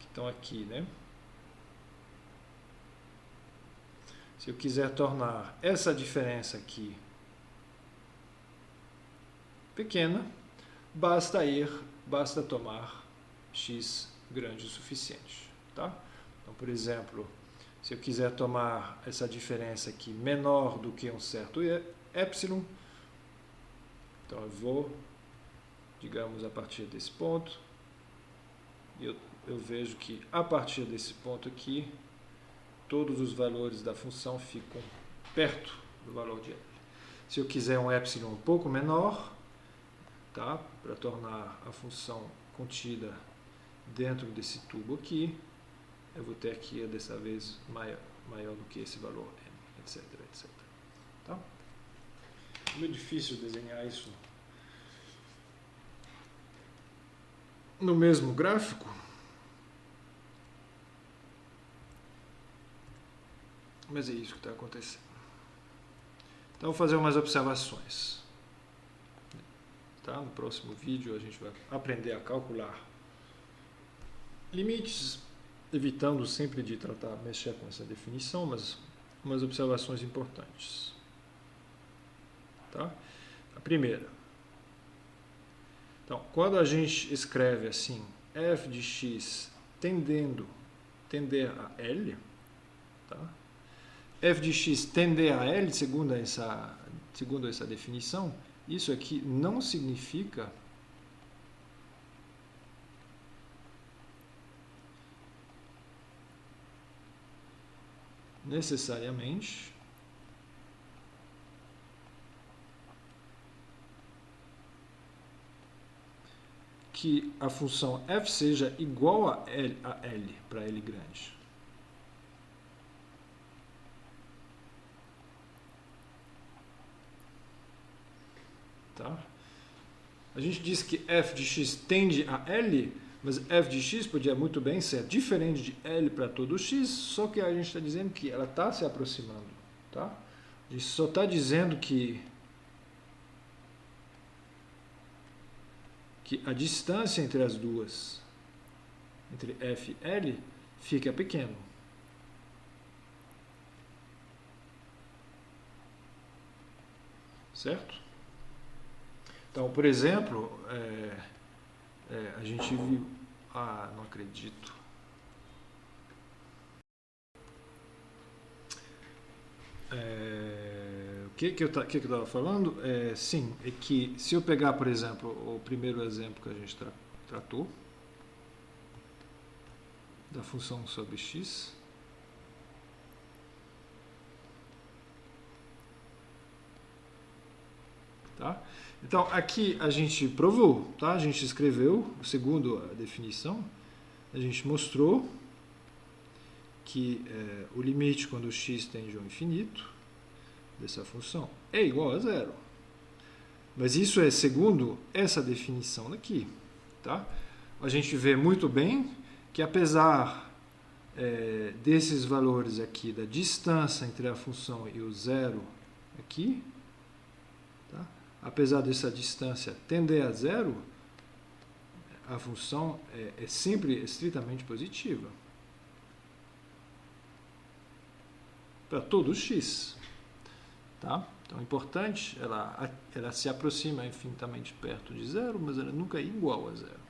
que estão aqui, né? Se eu quiser tornar essa diferença aqui pequena, basta tomar x grande o suficiente. Tá? Então, por exemplo, se eu quiser tomar essa diferença aqui menor do que um certo epsilon, então eu vou, digamos, a partir desse ponto, e eu vejo que a partir desse ponto aqui, todos os valores da função ficam perto do valor de L. Se eu quiser um epsilon um pouco menor, tá? Para tornar a função contida dentro desse tubo aqui, eu vou ter aqui, dessa vez, maior do que esse valor n, etc, etc. Tá? É muito difícil desenhar isso no mesmo gráfico, mas é isso que está acontecendo. Então, vou fazer umas observações. Tá? No próximo vídeo, a gente vai aprender a calcular limites, evitando sempre de mexer com essa definição, mas umas observações importantes. Tá? A primeira. Então, quando a gente escreve assim, f de x tender a L, tá? F de x tender a L, segundo essa definição, isso aqui não significa necessariamente que a função f seja igual a L para L grande. Tá? A gente diz que f de x tende a L, Mas f de x podia muito bem ser diferente de L para todo x, só que a gente está dizendo que ela está se aproximando. Tá? A gente só está dizendo que a distância entre as duas, entre f e L, fica pequeno. Certo? Então, por exemplo, a gente viu... Ah, não acredito. O que eu estava falando? Sim, é que se eu pegar, por exemplo, o primeiro exemplo que a gente tratou, da função sobre x, tá? Então, aqui a gente provou, tá? A gente escreveu, segundo a definição, a gente mostrou que o limite quando x tende ao infinito dessa função é igual a zero. Mas isso é segundo essa definição daqui, tá? A gente vê muito bem que apesar desses valores aqui, da distância entre a função e o zero aqui, tá? Apesar dessa distância tender a zero, a função é sempre estritamente positiva para todo x. Tá? Então é importante, ela se aproxima infinitamente perto de zero, mas ela nunca é igual a zero.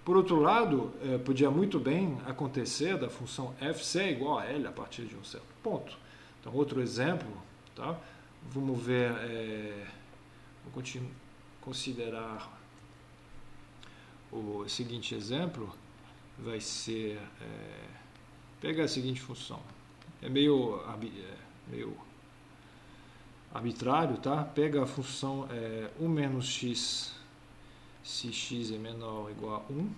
Por outro lado, podia muito bem acontecer da função f ser igual a L a partir de um certo ponto. Então, outro exemplo, tá? Vamos ver, vou considerar o seguinte exemplo, vai ser, pega a seguinte função, é meio arbitrário, tá? Pega a função 1 menos x, se x é menor ou igual a 1,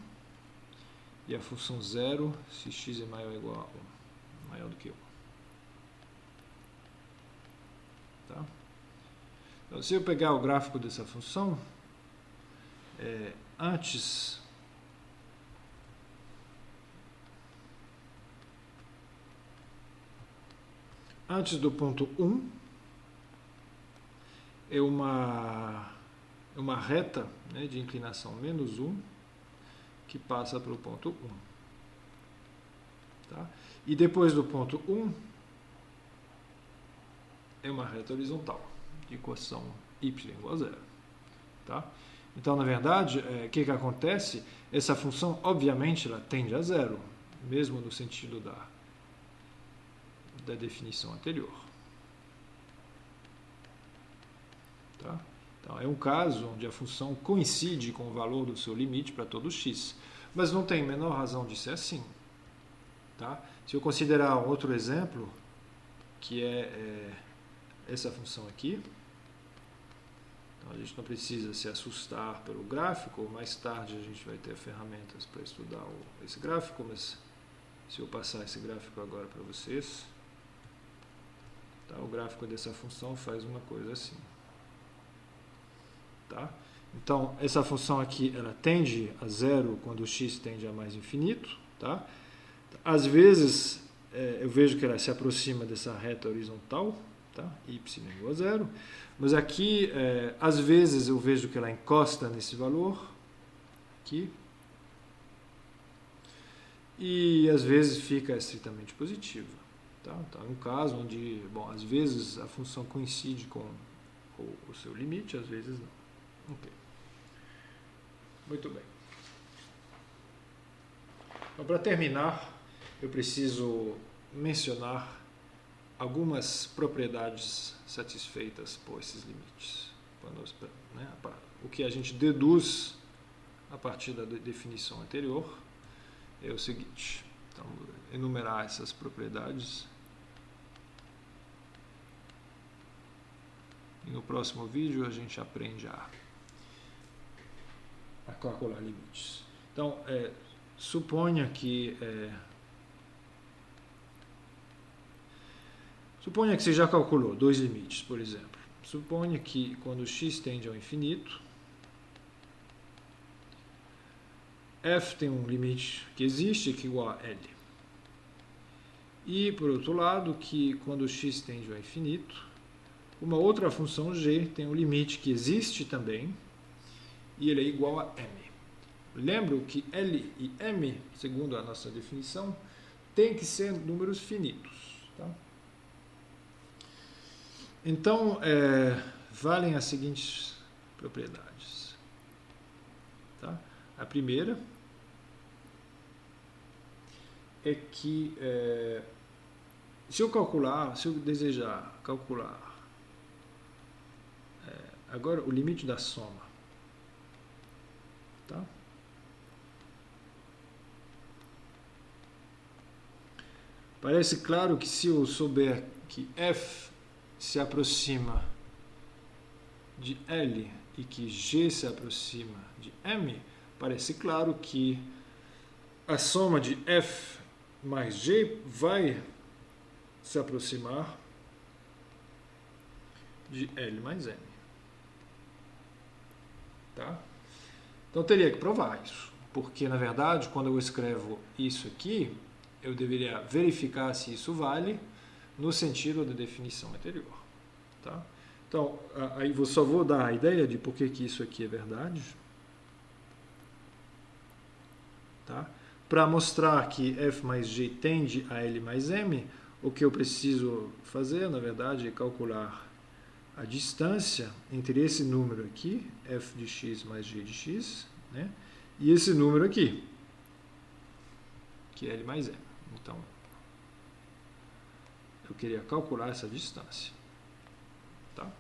e a função 0, se x é maior ou igual a 1, maior do que 1. Tá? Então, se eu pegar o gráfico dessa função, antes do ponto 1, é uma reta, né, de inclinação menos 1 que passa pelo ponto 1. Tá? E depois do ponto 1 é uma reta horizontal de equação y igual a zero. Tá? Então, na verdade, o que acontece? Essa função, obviamente, ela tende a zero, mesmo no sentido da definição anterior. Tá? Então, é um caso onde a função coincide com o valor do seu limite para todo x, mas não tem a menor razão de ser assim. Tá? Se eu considerar um outro exemplo, que é essa função aqui, então a gente não precisa se assustar pelo gráfico, mais tarde a gente vai ter ferramentas para estudar esse gráfico, mas se eu passar esse gráfico agora para vocês, tá? O gráfico dessa função faz uma coisa assim. Tá? Então, essa função aqui, ela tende a zero quando o x tende a mais infinito. Tá? Às vezes, eu vejo que ela se aproxima dessa reta horizontal, tá? Y igual a zero. Mas aqui, às vezes, eu vejo que ela encosta nesse valor, aqui. E, às vezes, fica estritamente positiva. Tá? Então, é um caso onde, bom, às vezes a função coincide com o seu limite, às vezes não. Ok. Muito bem. Então, para terminar, eu preciso mencionar algumas propriedades satisfeitas por esses limites. Né, o que a gente deduz a partir da definição anterior é o seguinte. Então, vou enumerar essas propriedades. E no próximo vídeo a gente aprende a calcular limites. Então, suponha que você já calculou dois limites, por exemplo. Suponha que quando x tende ao infinito, f tem um limite que existe, que é igual a L. E, por outro lado, que quando x tende ao infinito, uma outra função g tem um limite que existe também, e ele é igual a m. Lembro que L e m, segundo a nossa definição, tem que ser números finitos. Tá? Então, valem as seguintes propriedades. Tá? A primeira é que se eu desejar calcular agora o limite da soma, tá? Parece claro que se eu souber que f se aproxima de L e que g se aproxima de m, parece claro que a soma de f mais g vai se aproximar de L mais m. Tá? Então, eu teria que provar isso, porque, na verdade, quando eu escrevo isso aqui, eu deveria verificar se isso vale no sentido da definição anterior. Tá? Então, aí eu só vou dar a ideia de por que isso aqui é verdade. Tá? Para mostrar que f mais g tende a L mais m, o que eu preciso fazer, na verdade, é calcular a distância entre esse número aqui, f de x mais g de x, né, e esse número aqui, que é L mais m. Então, eu queria calcular essa distância. Tá?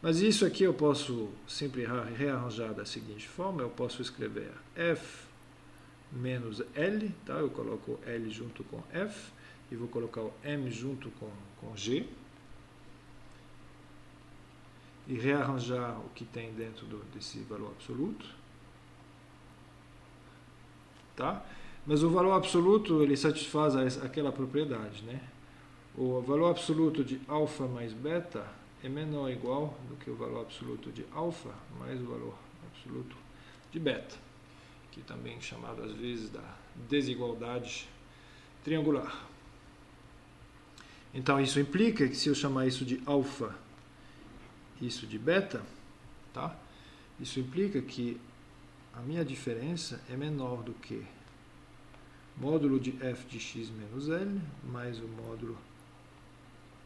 Mas isso aqui eu posso sempre rearranjar da seguinte forma, eu posso escrever f menos L, tá? Eu coloco L junto com f, e vou colocar o m junto com g, e rearranjar o que tem dentro desse valor absoluto. Tá? Mas o valor absoluto, ele satisfaz aquela propriedade, né? O valor absoluto de alfa mais beta é menor ou igual do que o valor absoluto de alfa mais o valor absoluto de beta, que também é chamado às vezes da desigualdade triangular. Então isso implica que se eu chamar isso de alfa, isso de beta, tá? Isso implica que a minha diferença é menor do que módulo de f de x menos L mais o módulo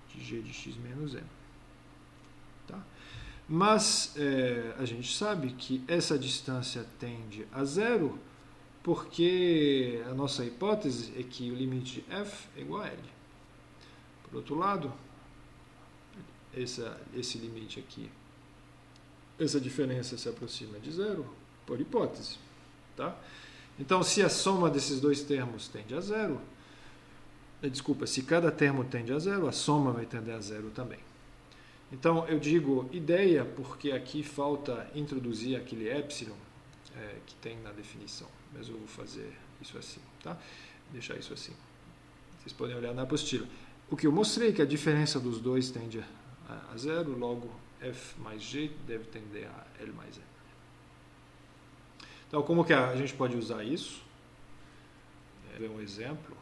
de g de x menos m. Tá? Mas a gente sabe que essa distância tende a zero porque a nossa hipótese é que o limite de f é igual a L. Por outro lado, esse limite aqui, essa diferença se aproxima de zero por hipótese. Tá? Então, se a soma desses dois termos tende a zero, se cada termo tende a zero, a soma vai tender a zero também. Então, eu digo ideia porque aqui falta introduzir aquele epsilon que tem na definição. Mas eu vou fazer isso assim, tá? Deixar isso assim. Vocês podem olhar na apostila. O que eu mostrei é que a diferença dos dois tende a zero, logo f mais g deve tender a L mais m. Então, como que a gente pode usar isso? Um exemplo.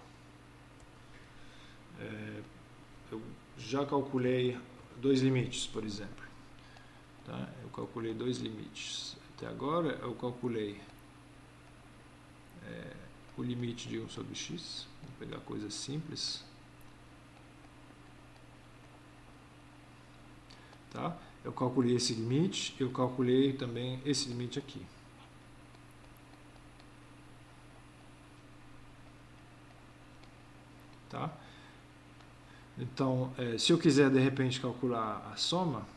Eu já calculei dois limites, por exemplo. Tá? Eu calculei dois limites. Até agora, eu calculei o limite de 1 sobre x. Vou pegar coisas simples. Tá? Eu calculei esse limite, eu calculei também esse limite aqui. Tá? Então, se eu quiser de repente calcular a soma,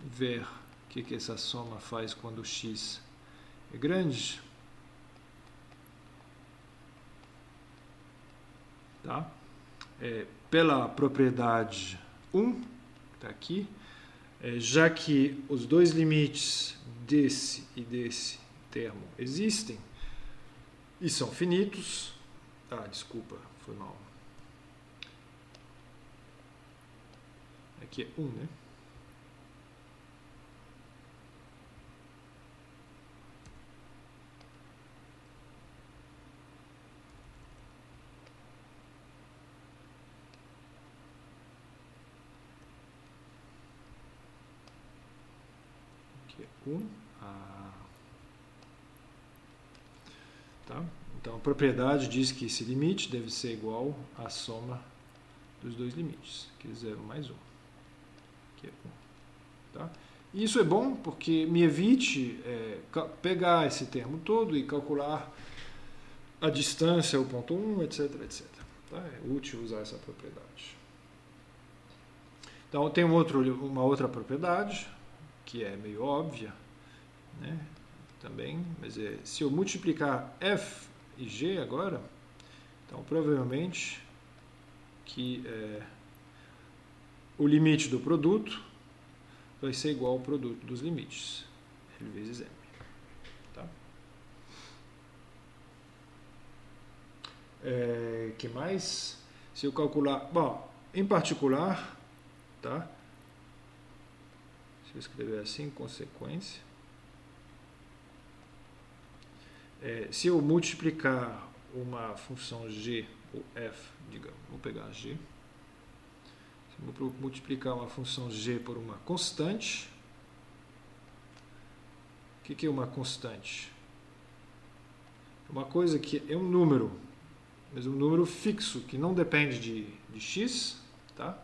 ver o que essa soma faz quando o x é grande, tá? Pela propriedade 1, que está aqui, já que os dois limites desse e desse termo existem e são finitos, desculpa, foi mal. Aqui é 1, né? que é 1. Tá? Então, a propriedade diz que esse limite deve ser igual à soma dos dois limites, que é 0 mais 1, que é 1. Tá? E isso é bom porque me evite pegar esse termo todo e calcular a distância ao ponto 1, etc, etc. Tá? É útil usar essa propriedade. Então, tem uma outra propriedade, que é meio óbvia, né? Também, mas se eu multiplicar f e g agora, então provavelmente que o limite do produto vai ser igual ao produto dos limites, L vezes M. Tá? Que mais? Se eu calcular, bom, em particular, tá? Se eu escrever assim, consequência, se eu multiplicar uma função g, ou f, digamos, vou pegar g, se eu multiplicar uma função g por uma constante, o que é uma constante? Uma coisa que é um número, mas um número fixo, que não depende de x, tá?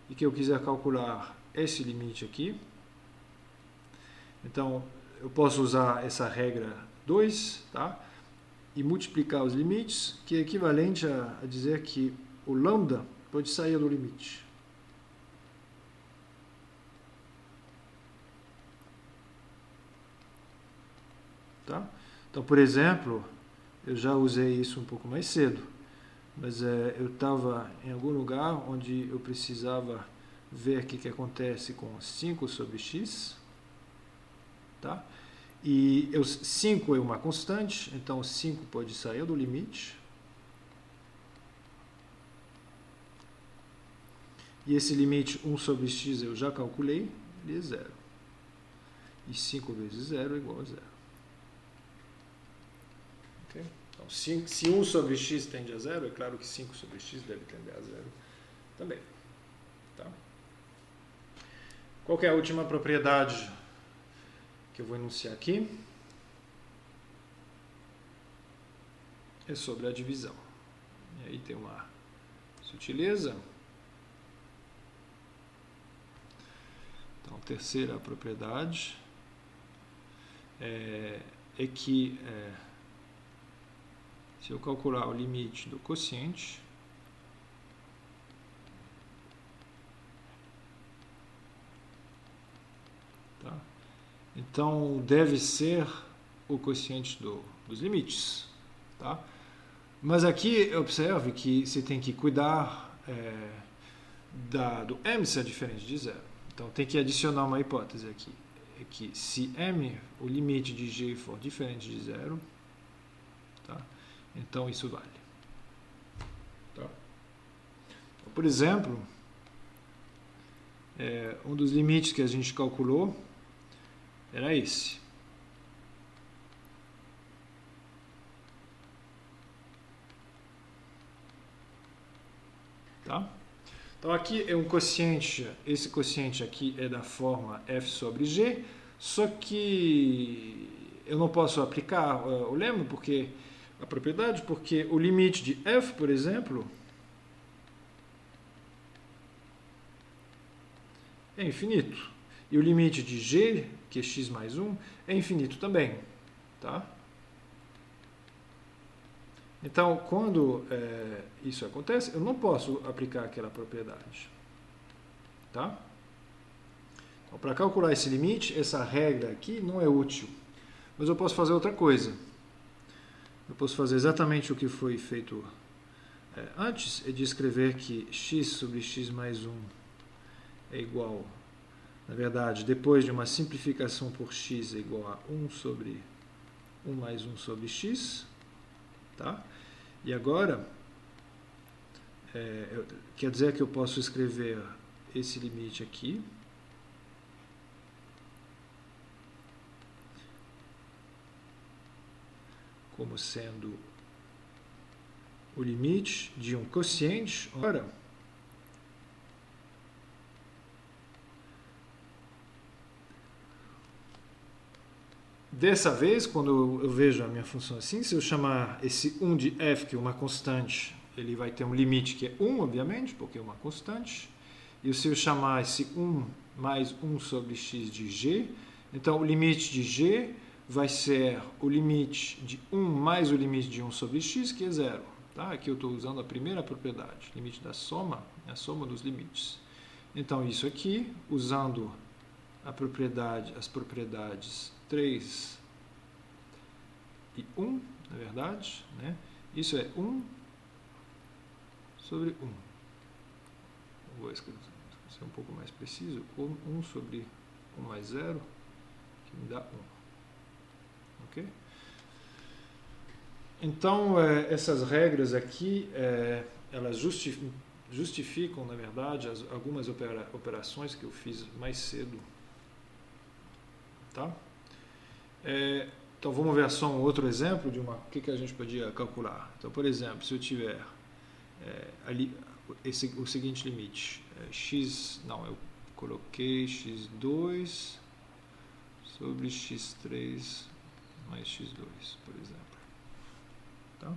E que eu quiser calcular esse limite aqui, então eu posso usar essa regra 2, tá? E multiplicar os limites, que é equivalente a dizer que o lambda pode sair do limite. Tá? Então, por exemplo, eu já usei isso um pouco mais cedo, mas eu estava em algum lugar onde eu precisava ver o que acontece com 5 sobre x, tá? E 5 é uma constante, então 5 pode sair do limite. E esse limite 1 sobre x eu já calculei, ele é 0. E 5 vezes 0 é igual a 0. Okay? Então, se 1 sobre x tende a 0, é claro que 5 sobre x deve tender a 0 também. Tá? Qual que é a última propriedade que eu vou enunciar aqui? É sobre a divisão. E aí tem uma sutileza. Então, terceira propriedade é que se eu calcular o limite do quociente, tá? Então deve ser o quociente dos limites, tá? Mas aqui observe que você tem que cuidar do m ser diferente de 0. Então tem que adicionar uma hipótese aqui. É que se m, o limite de g for diferente de 0, tá? Então isso vale. Tá? Então, por exemplo, um dos limites que a gente calculou era esse. Tá? Então aqui é um quociente, esse quociente aqui é da forma f sobre g, só que eu não posso aplicar o lema, porque a propriedade, porque o limite de f, por exemplo, é infinito. E o limite de g, que é x mais 1, é infinito também. Tá? Então, quando isso acontece, eu não posso aplicar aquela propriedade. Tá? Então, para calcular esse limite, essa regra aqui não é útil. Mas eu posso fazer outra coisa. Eu posso fazer exatamente o que foi feito antes, é de escrever que x sobre x mais 1 é igual, na verdade, depois de uma simplificação por x é igual a 1 sobre 1 mais 1 sobre x. Tá? E agora, quer dizer que eu posso escrever esse limite aqui. Como sendo o limite de um quociente. Ora, Dessa vez, quando eu vejo a minha função assim, se eu chamar esse 1 de f, que é uma constante, ele vai ter um limite que é 1, obviamente, porque é uma constante. E se eu chamar esse 1 mais 1 sobre x de g, então o limite de g vai ser o limite de 1 mais o limite de 1 sobre x, que é 0. Tá? Aqui eu estou usando a primeira propriedade, limite da soma, é a soma dos limites. Então isso aqui, usando as propriedades 3 e 1, na verdade, né? Isso é 1 sobre 1. Vou escrever ser um pouco mais preciso. 1 sobre 1 mais 0, que me dá 1. Ok? Então, essas regras aqui, elas justificam, na verdade, algumas operações que eu fiz mais cedo. Tá? Então, vamos ver só um outro exemplo de o que a gente podia calcular. Então, por exemplo, se eu tiver ali o seguinte limite, eu coloquei x2 sobre x3 mais x2, por exemplo. Tá?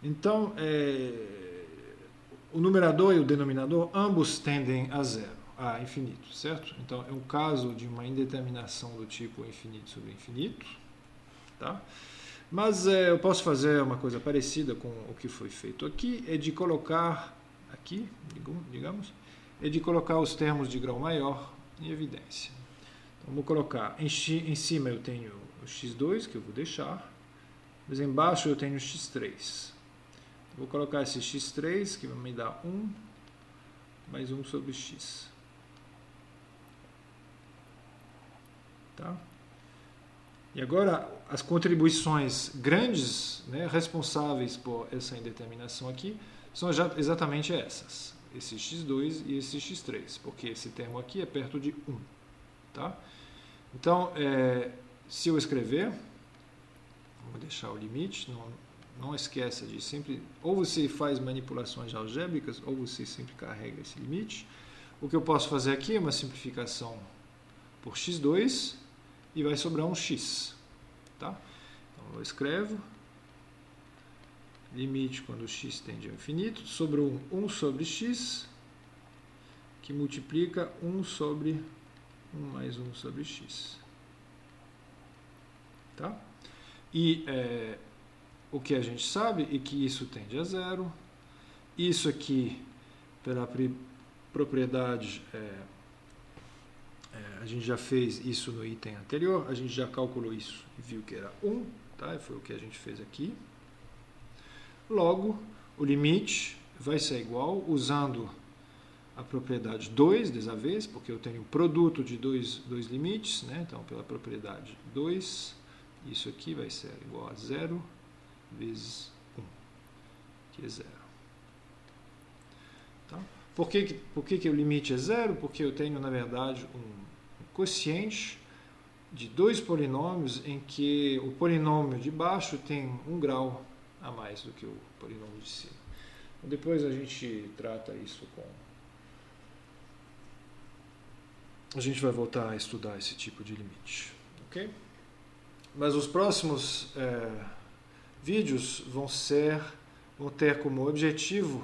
Então, o numerador e o denominador, ambos tendem a zero, a infinito, certo? Então, é um caso de uma indeterminação do tipo infinito sobre infinito, tá? Mas eu posso fazer uma coisa parecida com o que foi feito aqui, é de colocar, aqui, digamos, é de colocar os termos de grau maior em evidência. Então, vou colocar, em cima eu tenho o x2, que eu vou deixar, mas embaixo eu tenho o x3. Vou colocar esse x3, que vai me dar 1, mais 1 sobre x. Tá? E agora, as contribuições grandes, né, responsáveis por essa indeterminação aqui, são exatamente essas. Esse x2 e esse x3, porque esse termo aqui é perto de 1. Tá? Então, se eu escrever, vou deixar o limite, não esqueça de sempre, ou você faz manipulações algébricas, ou você sempre carrega esse limite. O que eu posso fazer aqui é uma simplificação por x2 e vai sobrar um x. Tá? Então eu escrevo, limite quando x tende ao infinito, sobrou 1 sobre x, que multiplica 1 sobre 1 mais 1 sobre x. Tá? E o que a gente sabe é que isso tende a zero. Isso aqui, pela propriedade, a gente já fez isso no item anterior, a gente já calculou isso e viu que era 1, tá? Foi o que a gente fez aqui. Logo, o limite vai ser igual, usando a propriedade 2 dessa vez, porque eu tenho o produto de dois limites, né? Então, pela propriedade 2, isso aqui vai ser igual a 0 vezes 1, que é 0. Tá? Por que o limite é 0? Porque eu tenho, na verdade, um quociente de dois polinômios em que o polinômio de baixo tem 1 grau a mais do que o polinômio de cima. Depois a gente trata isso a gente vai voltar a estudar esse tipo de limite. Ok? Mas os próximos vídeos vão ter como objetivo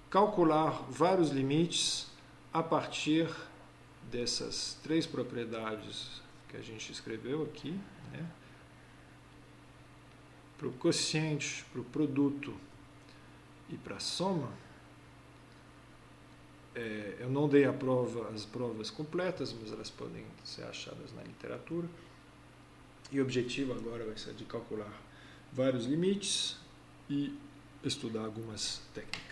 calcular vários limites a partir dessas 3 propriedades que a gente escreveu aqui, né? Para o quociente, para o produto e para a soma. Eu não dei as provas completas, mas elas podem ser achadas na literatura. E o objetivo agora vai ser de calcular vários limites e estudar algumas técnicas.